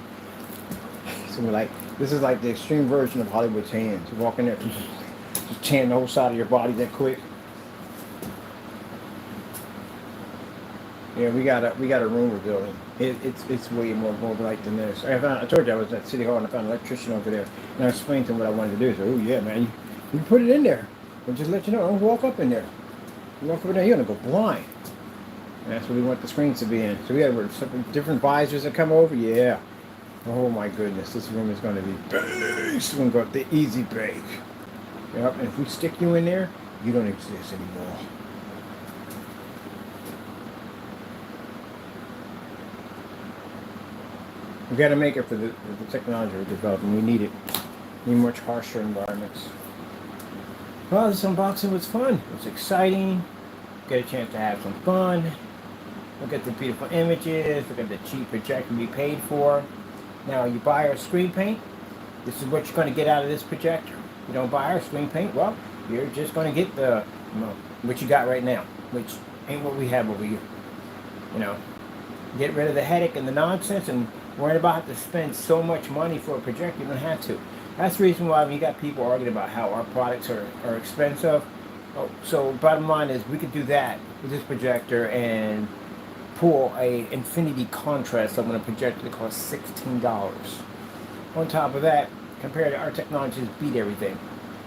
It's gonna be like, this is like the extreme version of Hollywood tans. You walk in there, just tan the whole side of your body that quick. Yeah, we got a room we're building. It's way more light than this. I told you I was at City Hall and I found an electrician over there, and I explained to him what I wanted to do. So, oh yeah, man, you can put it in there. But just let you know, don't walk up in there. You walk up in there, you're gonna go blind. And that's what we want the screens to be in. So we have some different visors that come over. Yeah. Oh my goodness, this room is gonna be big. It's gonna go up the Easy Bake. Yep. And if we stick you in there, you don't exist anymore. We got to make it for the technology we're developing. We need it. We need much harsher environments. Well, this unboxing was fun. It was exciting. Get a chance to have some fun. Look at the beautiful images. Look at the cheap projector we paid for. Now, you buy our screen paint. This is what you're going to get out of this projector. You don't buy our screen paint, well, you're just going to get the what you got right now, which ain't what we have over here. You know, get rid of the headache and the nonsense and worrying about to spend so much money for a projector. You don't have to. That's the reason why you got people arguing about how our products are expensive. Oh, so bottom line is we could do that with this projector and pull a infinity contrast up on a projector that costs $16. On top of that, compared to our technology, just beat everything.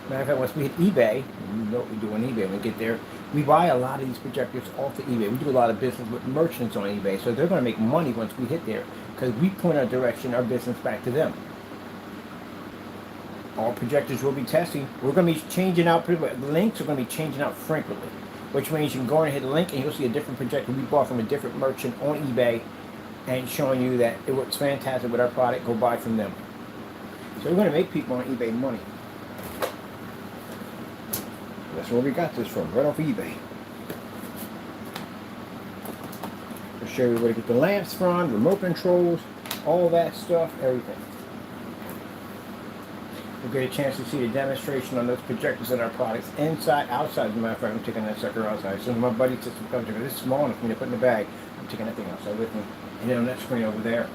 Matter of fact, once we hit eBay, you know what we do on eBay when we get there, we buy a lot of these projectors off of eBay. We do a lot of business with merchants on eBay, so they're going to make money once we hit there because we point our direction, our business back to them. All projectors will be testing. We're going to be changing out, the links are going to be changing out frequently, which means you can go and hit a link and you'll see a different projector we bought from a different merchant on eBay and showing you that it works fantastic with our product. Go buy from them. So we're going to make people on eBay money. That's where we got this from, right off eBay. I'll show you where to get the lamps from, remote controls, all that stuff, everything. We'll get a chance to see the demonstration on those projectors and our products inside, outside. As a matter of fact, I'm taking that sucker outside. As soon as my buddy system comes to me, this is small enough for me to put in the bag. I'm taking that thing outside with me. And then on that screen over there.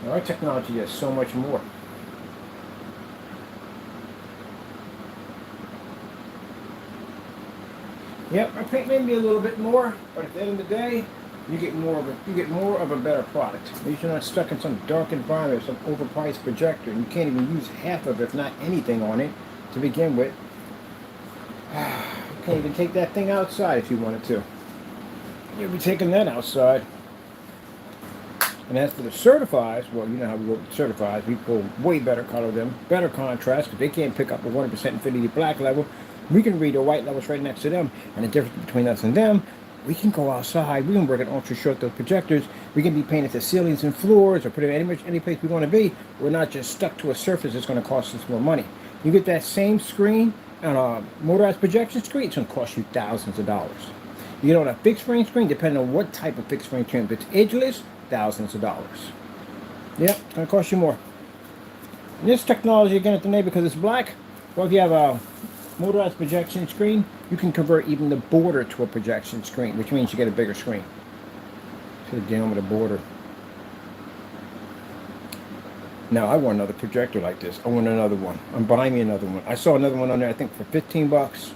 Now, our technology is so much more. Yep, our paint may be a little bit more, but at the end of the day, you get more of a better product. At least you're not stuck in some dark environment, some overpriced projector, and you can't even use half of it, if not anything, on it to begin with. You can't even take that thing outside if you wanted to. You'll be taking that outside. And as for the certifies, well, you know how we work with certifies. We pull way better color than them, better contrast, because they can't pick up a 100% Infinity Black level. We can read the white levels right next to them, and the difference between us and them, we can go outside. We can work at ultra short those projectors. We can be painted the ceilings and floors, or put it any place we want to be. We're not just stuck to a surface that's going to cost us more money. You get that same screen on a motorized projection screen, it's going to cost you thousands of dollars. You get on a fixed frame screen, depending on what type of fixed frame screen. If it's edgeless, thousands of dollars. Yep, it's going to cost you more. And this technology, again, at the name, because it's black, well, if you have a motorized projection screen, you can convert even the border to a projection screen, which means you get a bigger screen. So dealing with a border. Now I want another projector like this. I want another one. I'm buying me another one. I saw another one on there, I think for 15 bucks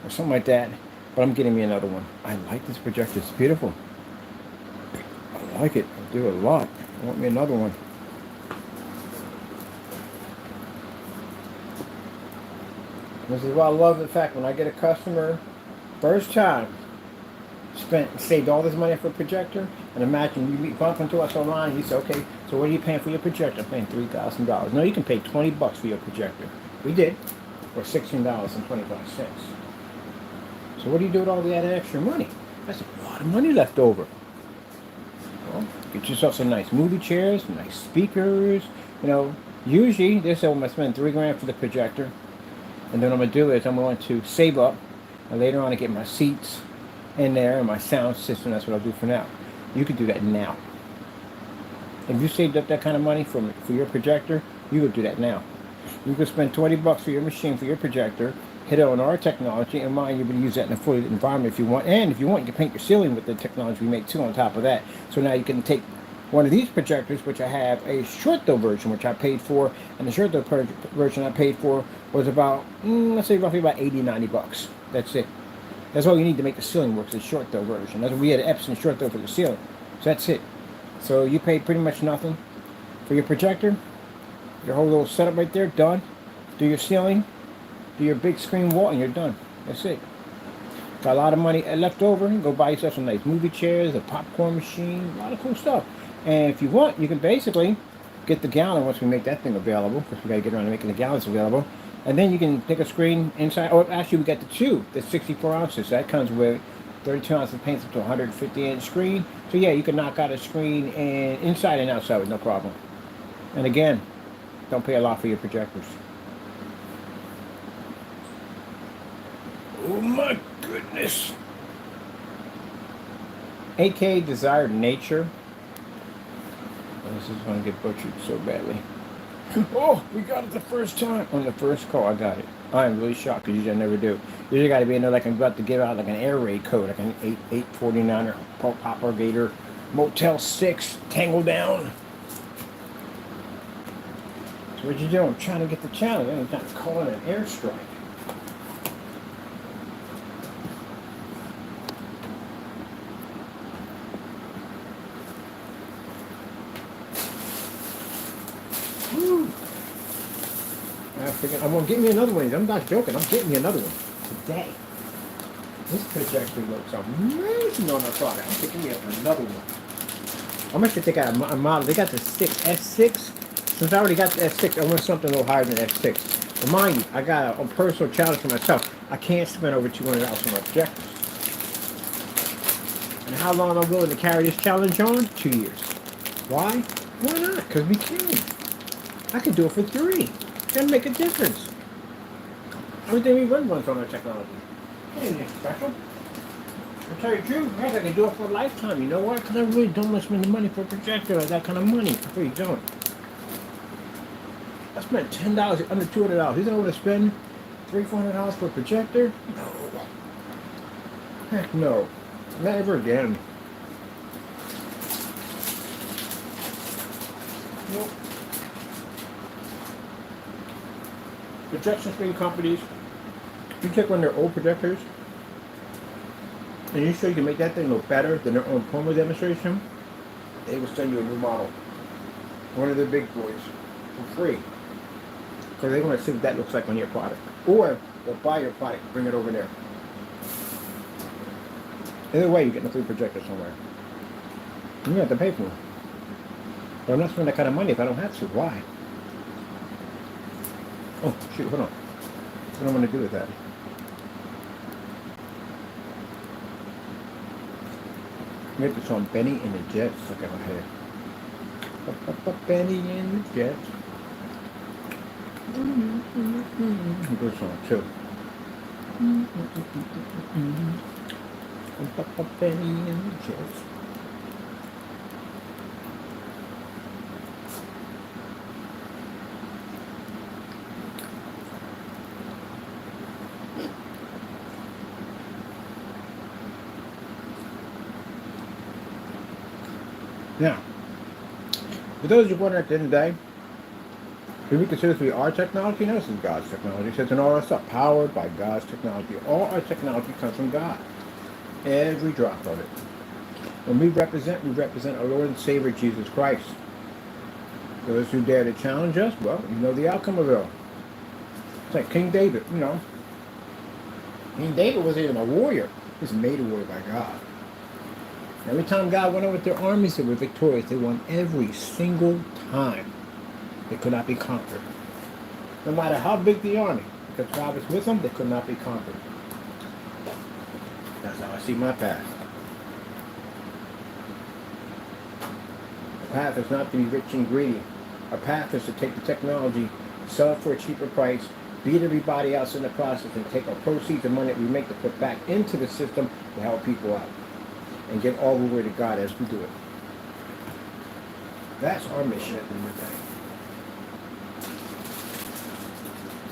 or something like that. But I'm getting me another one. I like this projector. It's beautiful. I like it. I do a lot. I want me another one. This is why I love the fact when I get a customer, first time, saved all this money for a projector, and imagine you bump into us online, and you say, okay, so what are you paying for your projector? I'm paying $3,000. No, you can pay 20 bucks for your projector. We did, for $16.25. So what do you do with all that extra money? That's a lot of money left over. Well, get yourself some nice movie chairs, some nice speakers. You know, usually they say I'm going to spend $3 grand for the projector. And then what I'm going to do is I'm going to save up, and later on I get my seats in there and my sound system. That's what I'll do for now. You could do that now. If you saved up that kind of money for your projector, you could do that now. You could spend 20 bucks for your machine, for your projector, hit it on our technology, and mind you, can use that in a full environment if you want. And if you want, you can paint your ceiling with the technology we make too on top of that. So now you can take one of these projectors, which I have a short throw version, which I paid for, and the short throw version I paid for was about, let's say roughly about 80, 90 bucks. That's it. That's all you need to make the ceiling work, is the short throw version. That's what we had an epson short throw for the ceiling. So that's it. So you paid pretty much nothing for your projector. Your whole little setup right there, done. Do your ceiling, do your big screen wall, and you're done. That's it. Got a lot of money left over. Go buy yourself some nice movie chairs, a popcorn machine, a lot of cool stuff. And if you want, you can basically get the gallon once we make that thing available, because we got to get around to making the gallons available. And then you can pick a screen inside. Oh, actually, we got the tube that's 64 ounces. So that comes with 32 ounces of paint up to a 150-inch screen. So yeah, you can knock out a screen and inside and outside with no problem. And again, don't pay a lot for your projectors. Oh my goodness. AK Desired Nature. This is going to get butchered so badly. Oh, we got it the first time. On the first call, I got it. I'm really shocked, because usually I never do. Usually got to be in there like I'm about to give out like an air raid code, like an 849er, Propagator, Motel 6, Tangle Down. So what you doing? I'm trying to get the challenge. I'm not calling it an airstrike. I'm going to get me another one. I'm not joking. I'm getting me another one today. This projector looks amazing on the product. I'm taking me another one. I'm actually take out a model. They got the S6. Since I already got the S6, I want something a little higher than S6. But mind you, I got a personal challenge for myself. I can't spend over $200 on my projectors. And how long am I willing to carry this challenge on? 2 years. Why? Why not? Because we can. I can do it for 3. Doesn't make a difference. Everything we run runs on our technology. Anything special. I'll tell you the truth, I can do it for a lifetime. You know why? Because I really don't want to spend the money for a projector like that kind of money. I really don't. I spent $10, under $200. You think I want to spend $300-$400 for a projector? No. Heck no. Never again. Nope. Projection screen companies, you take one of their old projectors and you show you can make that thing look better than their own promo demonstration, they will send you a new model. One of the big boys for free. Because they want to see what that looks like on your product. Or they'll buy your product and bring it over there. Either way, you're getting a free projector somewhere. You have to pay for it. But I'm not spending that kind of money if I don't have to. Why? Oh, shoot, hold on. What do I want to do with that? We have the song Benny and the Jets. Look at my head. Benny and the Jets. Good song too. Benny and the Jets. Now, for those of you wondering at the end of the day, do we consider this to be our technology? No, this is God's technology. It says in all our stuff, powered by God's technology. All our technology comes from God. Every drop of it. When we represent our Lord and Savior, Jesus Christ. Those who dare to challenge us, well, you know the outcome of it all. It's like King David, you know. King David wasn't even a warrior. He was made a warrior by God. Every time God went over with their armies, they were victorious. They won every single time. They could not be conquered. No matter how big the army, because God was with them, they could not be conquered. That's how I see my path. The path is not to be rich and greedy. Our path is to take the technology, sell it for a cheaper price, beat everybody else in the process, and take our proceeds and money that we make to put back into the system to help people out. And get all the way to God as we do it. That's our mission at the end of the day.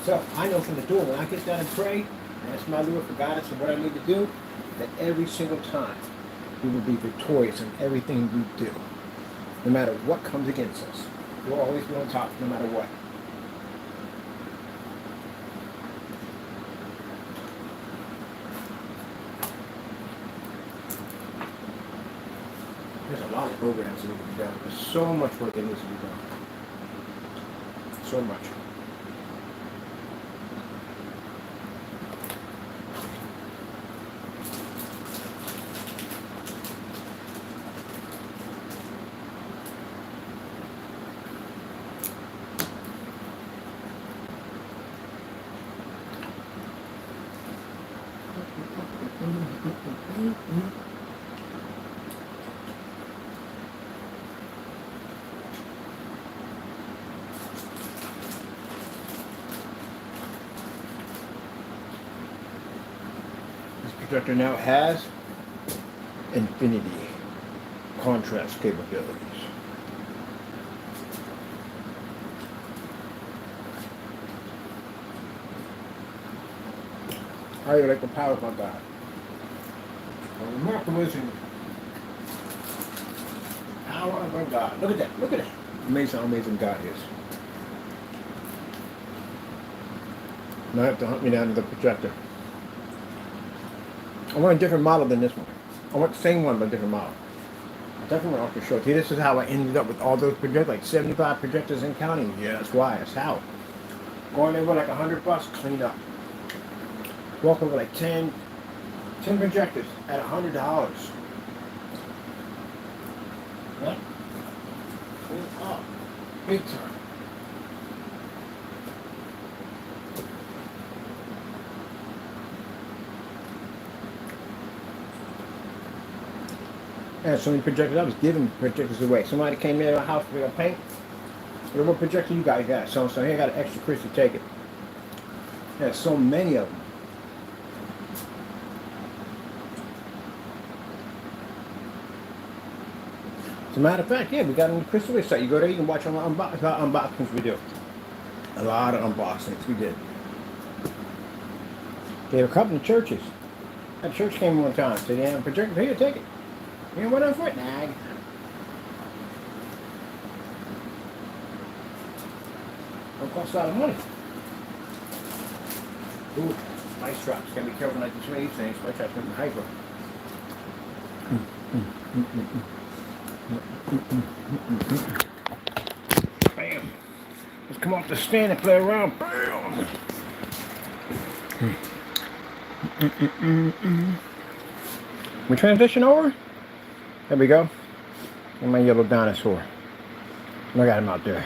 So I know from the door, when I get down and pray, and ask my Lord for guidance on what I need to do, that every single time we will be victorious in everything we do. No matter what comes against us. We'll always be on top no matter what. There's a lot of programs that need to be done. There's so much work that needs to be done. So much. Projector now has infinity contrast capabilities. How do you like the power of my God? A remarkable vision. Power of our God. Look at that. Look at that. Amazing how amazing God is. Now I have to hunt me down to the projector. I want a different model than this one. I want the same one, but a different model. I definitely want to show it to you. This is how I ended up with all those projectors, like 75 projectors and counting. Yeah, that's why. That's how. Going there with like $100, clean up. Walking with like 10 projectors at $100. What? Clean up. Big time. I had so many projectors, I was giving projectors away. Somebody came in my house with a paint. What projector you guys got? So here I got an extra Chris to take it. There's so many of them. As a matter of fact, yeah, we got on the Crystal website. You go there, you can watch all the unboxings we do. A lot of unboxings we did. Gave a couple of churches. That church came one time, said, yeah, projector, here, take it. You know what I'm for it? Nag. Don't cost a lot of money. Ooh, nice drops. Gotta be careful not to swing these things. Watch out, it's hyper. Bam. Let's come off the stand and play around. Bam. We transition over? There we go. And my yellow dinosaur. Look at him out there.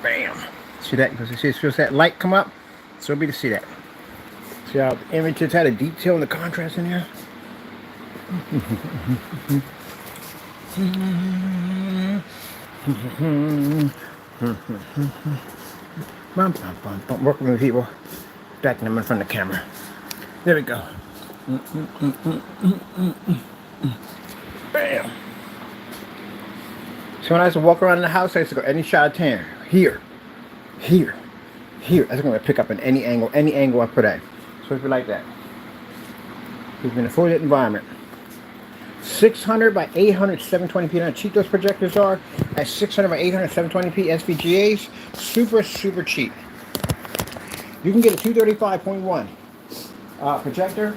Bam. See that? Because you see that light come up? So it'll be to see that. See how the images had a detail and the contrast in there? Working with people, backing them in front of the camera. There we go. Bam. So when I used to walk around the house, I used to go any shot of 10. Here. That's going to pick up in any angle I put at. So it'd be like that. It's in a fully lit environment. 600 by 800 720p. You know how cheap those projectors are? At 600 by 800 720p SVGAs. Super cheap. You can get a 235.1 projector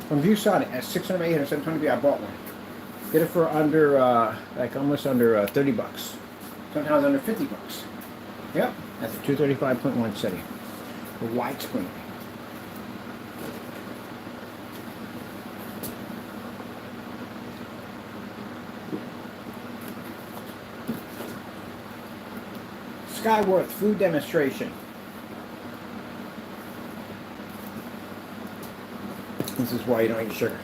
from ViewSonic at 600 by 800 720p. I bought one. Get it for under, like almost under 30 bucks. Sometimes under 50 bucks. Yep, that's a 235.1 setting. A widescreen. Skyworth food demonstration. This is why you don't eat sugar.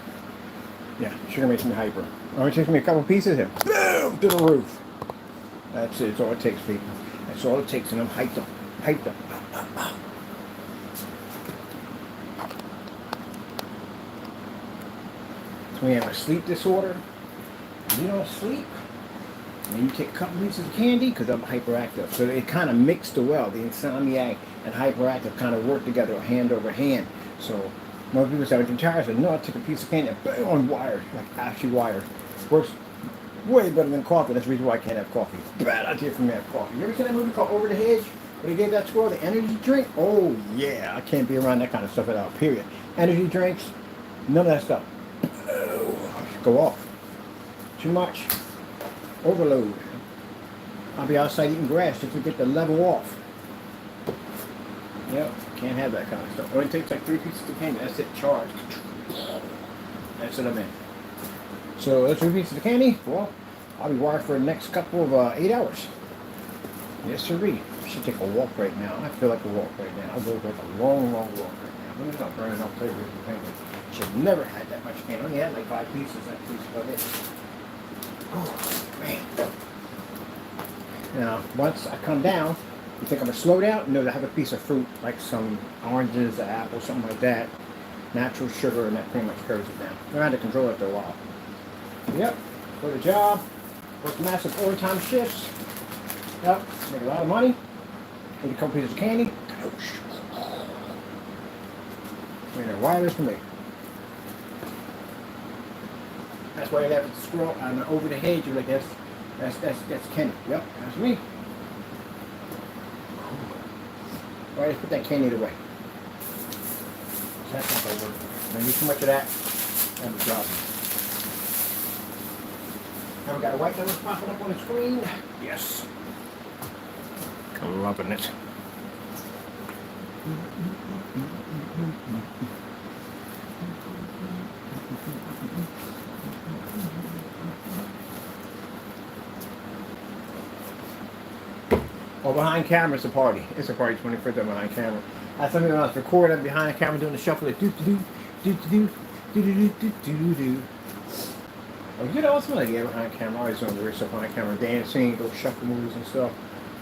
Yeah, sugar makes me hyper. Only takes me a couple pieces and boom, to the roof. That's it. That's all it takes, people. That's all it takes, and I'm hyped up. So when you have a sleep disorder, you don't sleep, and you take a couple pieces of candy because I'm hyperactive. So it kind of mixed well. The insomniac and hyperactive kind of work together, hand over hand. So most people say, I'm tired. I said, no, I took a piece of candy and boom, on wired, like actually wired. Works way better than coffee. That's the reason why I can't have coffee. Bad idea for me to have coffee. You ever seen that movie called Over the Hedge? Where they gave that squirrel the energy drink? Oh, yeah. I can't be around that kind of stuff at all, period. Energy drinks, none of that stuff. Oh, go off. Too much. Overload. I'll be outside eating grass just to get the level off. Yep, can't have that kind of stuff. It only takes like 3 pieces of candy. That's it, charged. That's what I'm in. So that's 3 pieces of candy. Well, I'll be wired for the next couple of 8 hours. Yes, sirree. I should take a walk right now. I feel like a walk right now. I'll go for like a long walk right now. Let me not burn up flavor of the candy. Should never had that much candy. I only had like 5 pieces. That piece of it. Oh, man. Now, once I come down, you think I'm going to slow down? No, I have a piece of fruit, like some oranges, an apple, something like that. Natural sugar, and that pretty much curves it down. I had to control it after a while. Yep, go to job, work massive overtime shifts. Yep, make a lot of money. Eat a couple pieces of candy. Wireless for me. That's why you have to scroll on over the hedge. You're like, that's Kenny. Yep, that's me. All right, let's put that candy away. That's not going to work. Don't need too much of that. That'll drop me. Now we got a white number popping up on the screen. Yes. I'm loving it. Oh, behind camera, it's a party. It's a party 24/7 behind camera. I had something when I was recording, I'm behind the camera doing the shuffle, like do. Oh, you know, it's like, yeah, behind camera. I always doing weird stuff behind camera, dancing, those shuffle moves and stuff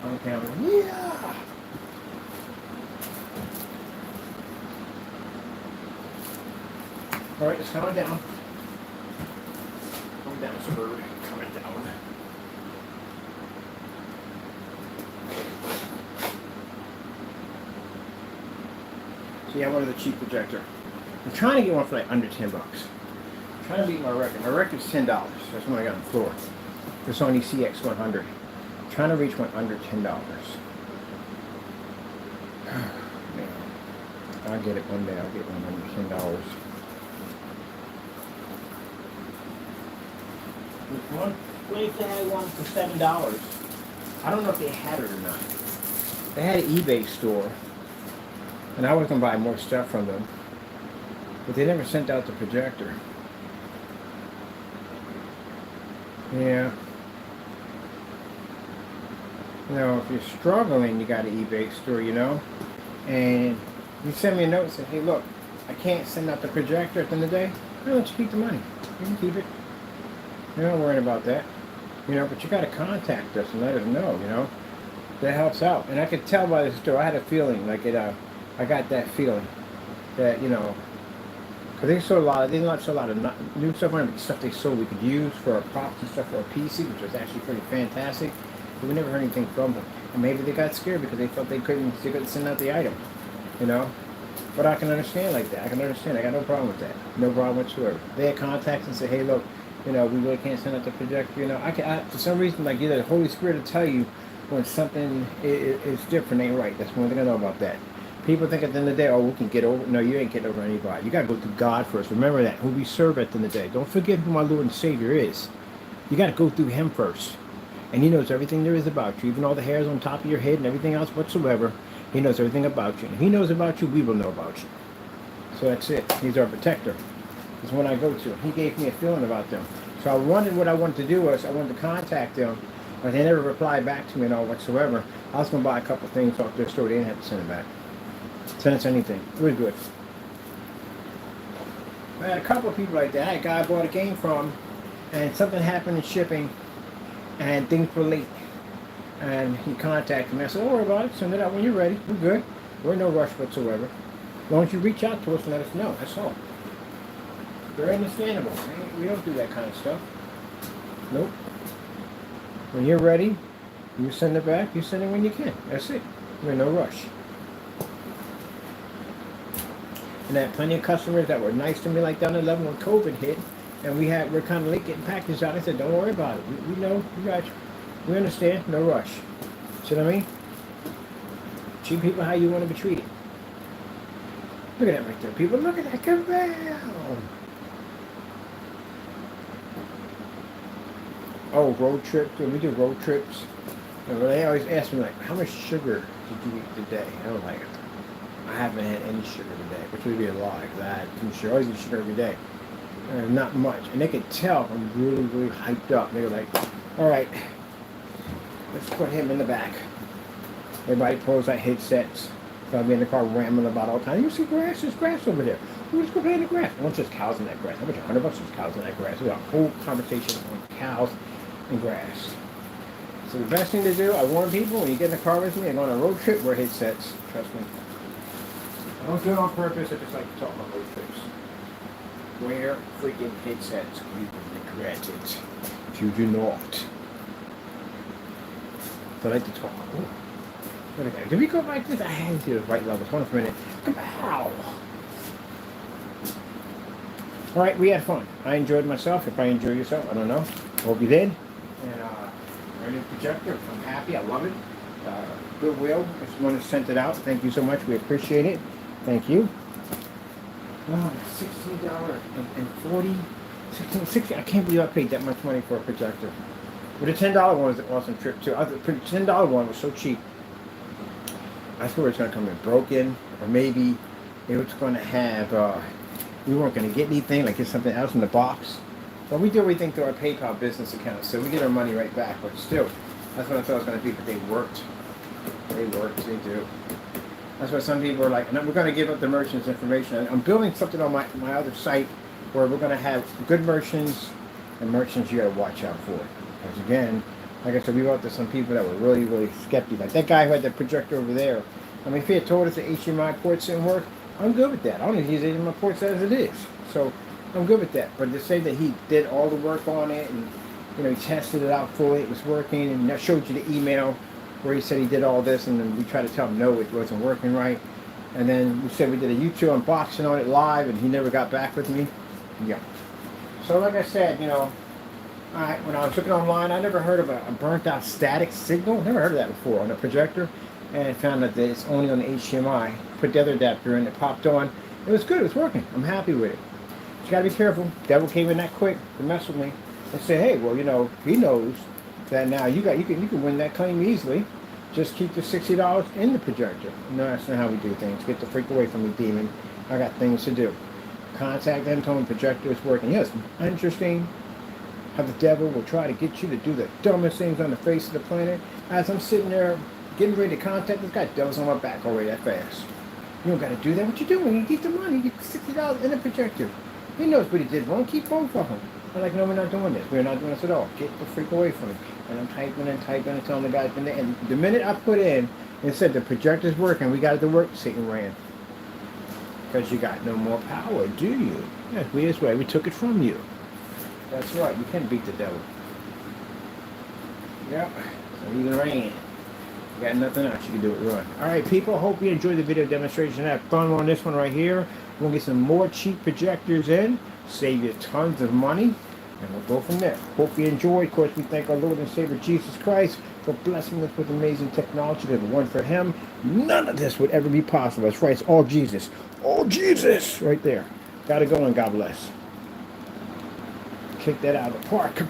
on camera. Yeah. All right, it's coming down. Coming down, Suburban. Coming down. So yeah, one of the cheap projector. I'm trying to get one for like under 10 bucks. I'm trying to beat my record. My record's $10. That's what I got on the floor. The Sony CX100. I'm trying to reach one under $10. Man, I'll get it one day. I'll get one under $10. One place they had one for $7. I don't know if they had it or not. They had an eBay store, and I was gonna buy more stuff from them, but they never sent out the projector. Yeah. You know, if you're struggling, you got an eBay store, you know, and you send me a note and say, hey, look, I can't send out the projector at the end of the day. I'll let you keep the money. You can keep it. You're not worrying about that. But you got to contact us and let us know. That helps out. And I could tell by the store, I had a feeling like I got that feeling that, because they sold they didn't sell a lot of new stuff on it, but stuff they sold we could use for our props and stuff for our PC, which was actually pretty fantastic. But we never heard anything from them. And maybe they got scared because they felt they couldn't send out the item, But I can understand like that. I can understand. I got no problem with that. No problem whatsoever. They had contacts and say, hey, look, we really can't send out the projector. For some reason, like, the Holy Spirit will tell you when something is different, ain't right. That's one thing I know about that. People think at the end of the day, oh, we can get over. No, you ain't getting over anybody. You got to go through God first. Remember that. Who we serve at the end of the day. Don't forget who my Lord and Savior is. You got to go through Him first. And He knows everything there is about you, even all the hairs on top of your head and everything else whatsoever. He knows everything about you. And He knows about you, we will know about you. So that's it. He's our protector. Is when I go to. He gave me a feeling about them. So what I wanted to do was I wanted to contact them, but they never replied back to me at all whatsoever. I was going to buy a couple things off their store. They didn't have to send it back. Send us anything. It was good. I had a couple of people like that. I had a guy I bought a game from, and something happened in shipping, and things were late. And he contacted me. I said, don't worry about it. Send it out when you're ready. We're good. We're in no rush whatsoever. As long as you reach out to us and let us know. That's all. Very understandable. We don't do that kind of stuff. Nope. When you're ready, you send it back. You send it when you can. That's it. We're in no rush. And I had plenty of customers that were nice to me, like down at 11 when COVID hit, and we're kind of late getting packages out. I said, don't worry about it. We know. We got you. We understand. No rush. See what I mean? Treat people how you want to be treated. Look at that right there. People, look at that. Come on. Oh, road trips. When we do road trips, they always ask me, like, how much sugar did you eat today? And I'm like, I haven't had any sugar today, which would be a lie, because I had too much sugar. I always eat sugar every day. Not much. And they could tell I'm really, really hyped up. They were like, all right, let's put him in the back. Everybody pulls out headsets. So I'll be in the car rambling about all the time. You see grass? There's grass over there. Let's go play in the grass. Once there's cows in that grass. How much? $100 there's cows in that grass. We got a whole conversation on cows and grass. So the best thing to do, I warn people, when you get in the car with me and go on a road trip, wear headsets. Trust me. I don't do it on purpose. I just like to talk about road trips. Wear freaking headsets. You will regret it if you do not. So I like to talk. Ooh. Did we go like this? I had to do the right level. Hold on for a minute. Ow. Alright, we had fun. I enjoyed myself. If I enjoy yourself, I don't know. Hope you did. And our new projector, I'm happy. I love it. Goodwill. I just want to send it out. Thank you so much. We appreciate it. Thank you. Oh, $16.40. $16. I can't believe I paid that much money for a projector. But the $10 one was an awesome trip too. The $10 one was so cheap. I thought it was going to come in broken, or maybe it was going to have, we weren't going to get anything, like get something else in the box. But we do everything through our PayPal business account, so we get our money right back. But still, that's what I thought it was going to be, but they worked. They worked, they do. That's why some people are like, and we're going to give up the merchants' information. I'm building something on my other site where we're going to have good merchants and merchants you got to watch out for. Because again, like I said, we went to some people that were really, really skeptical. Like that guy who had the projector over there. I mean, if he had told us the HDMI ports didn't work, I'm good with that. I don't use HDMI ports as it is. So I'm good with that. But to say that he did all the work on it and, he tested it out fully, it was working, and that showed you the email where he said he did all this, and then we tried to tell him no, it wasn't working right. And then we said we did a YouTube unboxing on it live, and he never got back with me. Yeah. So like I said, when I was looking online, I never heard of a burnt out static signal. Never heard of that before on a projector. And found that it's only on the HDMI. Put the other adapter in, it popped on. It was good, it was working. I'm happy with it. You gotta be careful. Devil came in that quick to mess with me. And say, hey, well, he knows that now you can win that claim easily. Just keep the $60 in the projector. No, that's not how we do things. Get the freak away from me, demon. I got things to do. Contact them, tell them the projector is working. Yes, interesting how the devil will try to get you to do the dumbest things on the face of the planet. As I'm sitting there getting ready to contact this guy, devil's on my back already that fast. You don't got to do that. What you doing? You get the money. You get $60 in the projector. He knows what he did wrong. Keep both of them. I'm like, no, we're not doing this. We're not doing this at all. Get the freak away from me. And I'm typing and typing and telling the guy, and the minute I put in and said the projector's working, we got it to work, Satan ran. Because you got no more power, do you? Yes, we this way. We took it from you. That's right. You can't beat the devil. Yep. So even ran. You got nothing else. You can do it. Run. All right, people. Hope you enjoyed the video demonstration. Have fun on this one right here. We'll get some more cheap projectors in. Save you tons of money. And we'll go from there. Hope you enjoyed. Of course, we thank our Lord and Savior Jesus Christ for blessing us with amazing technology. That one for Him, none of this would ever be possible. That's right. It's all Jesus. All Jesus. Right there. Gotta go and God bless. Kick that out of the park.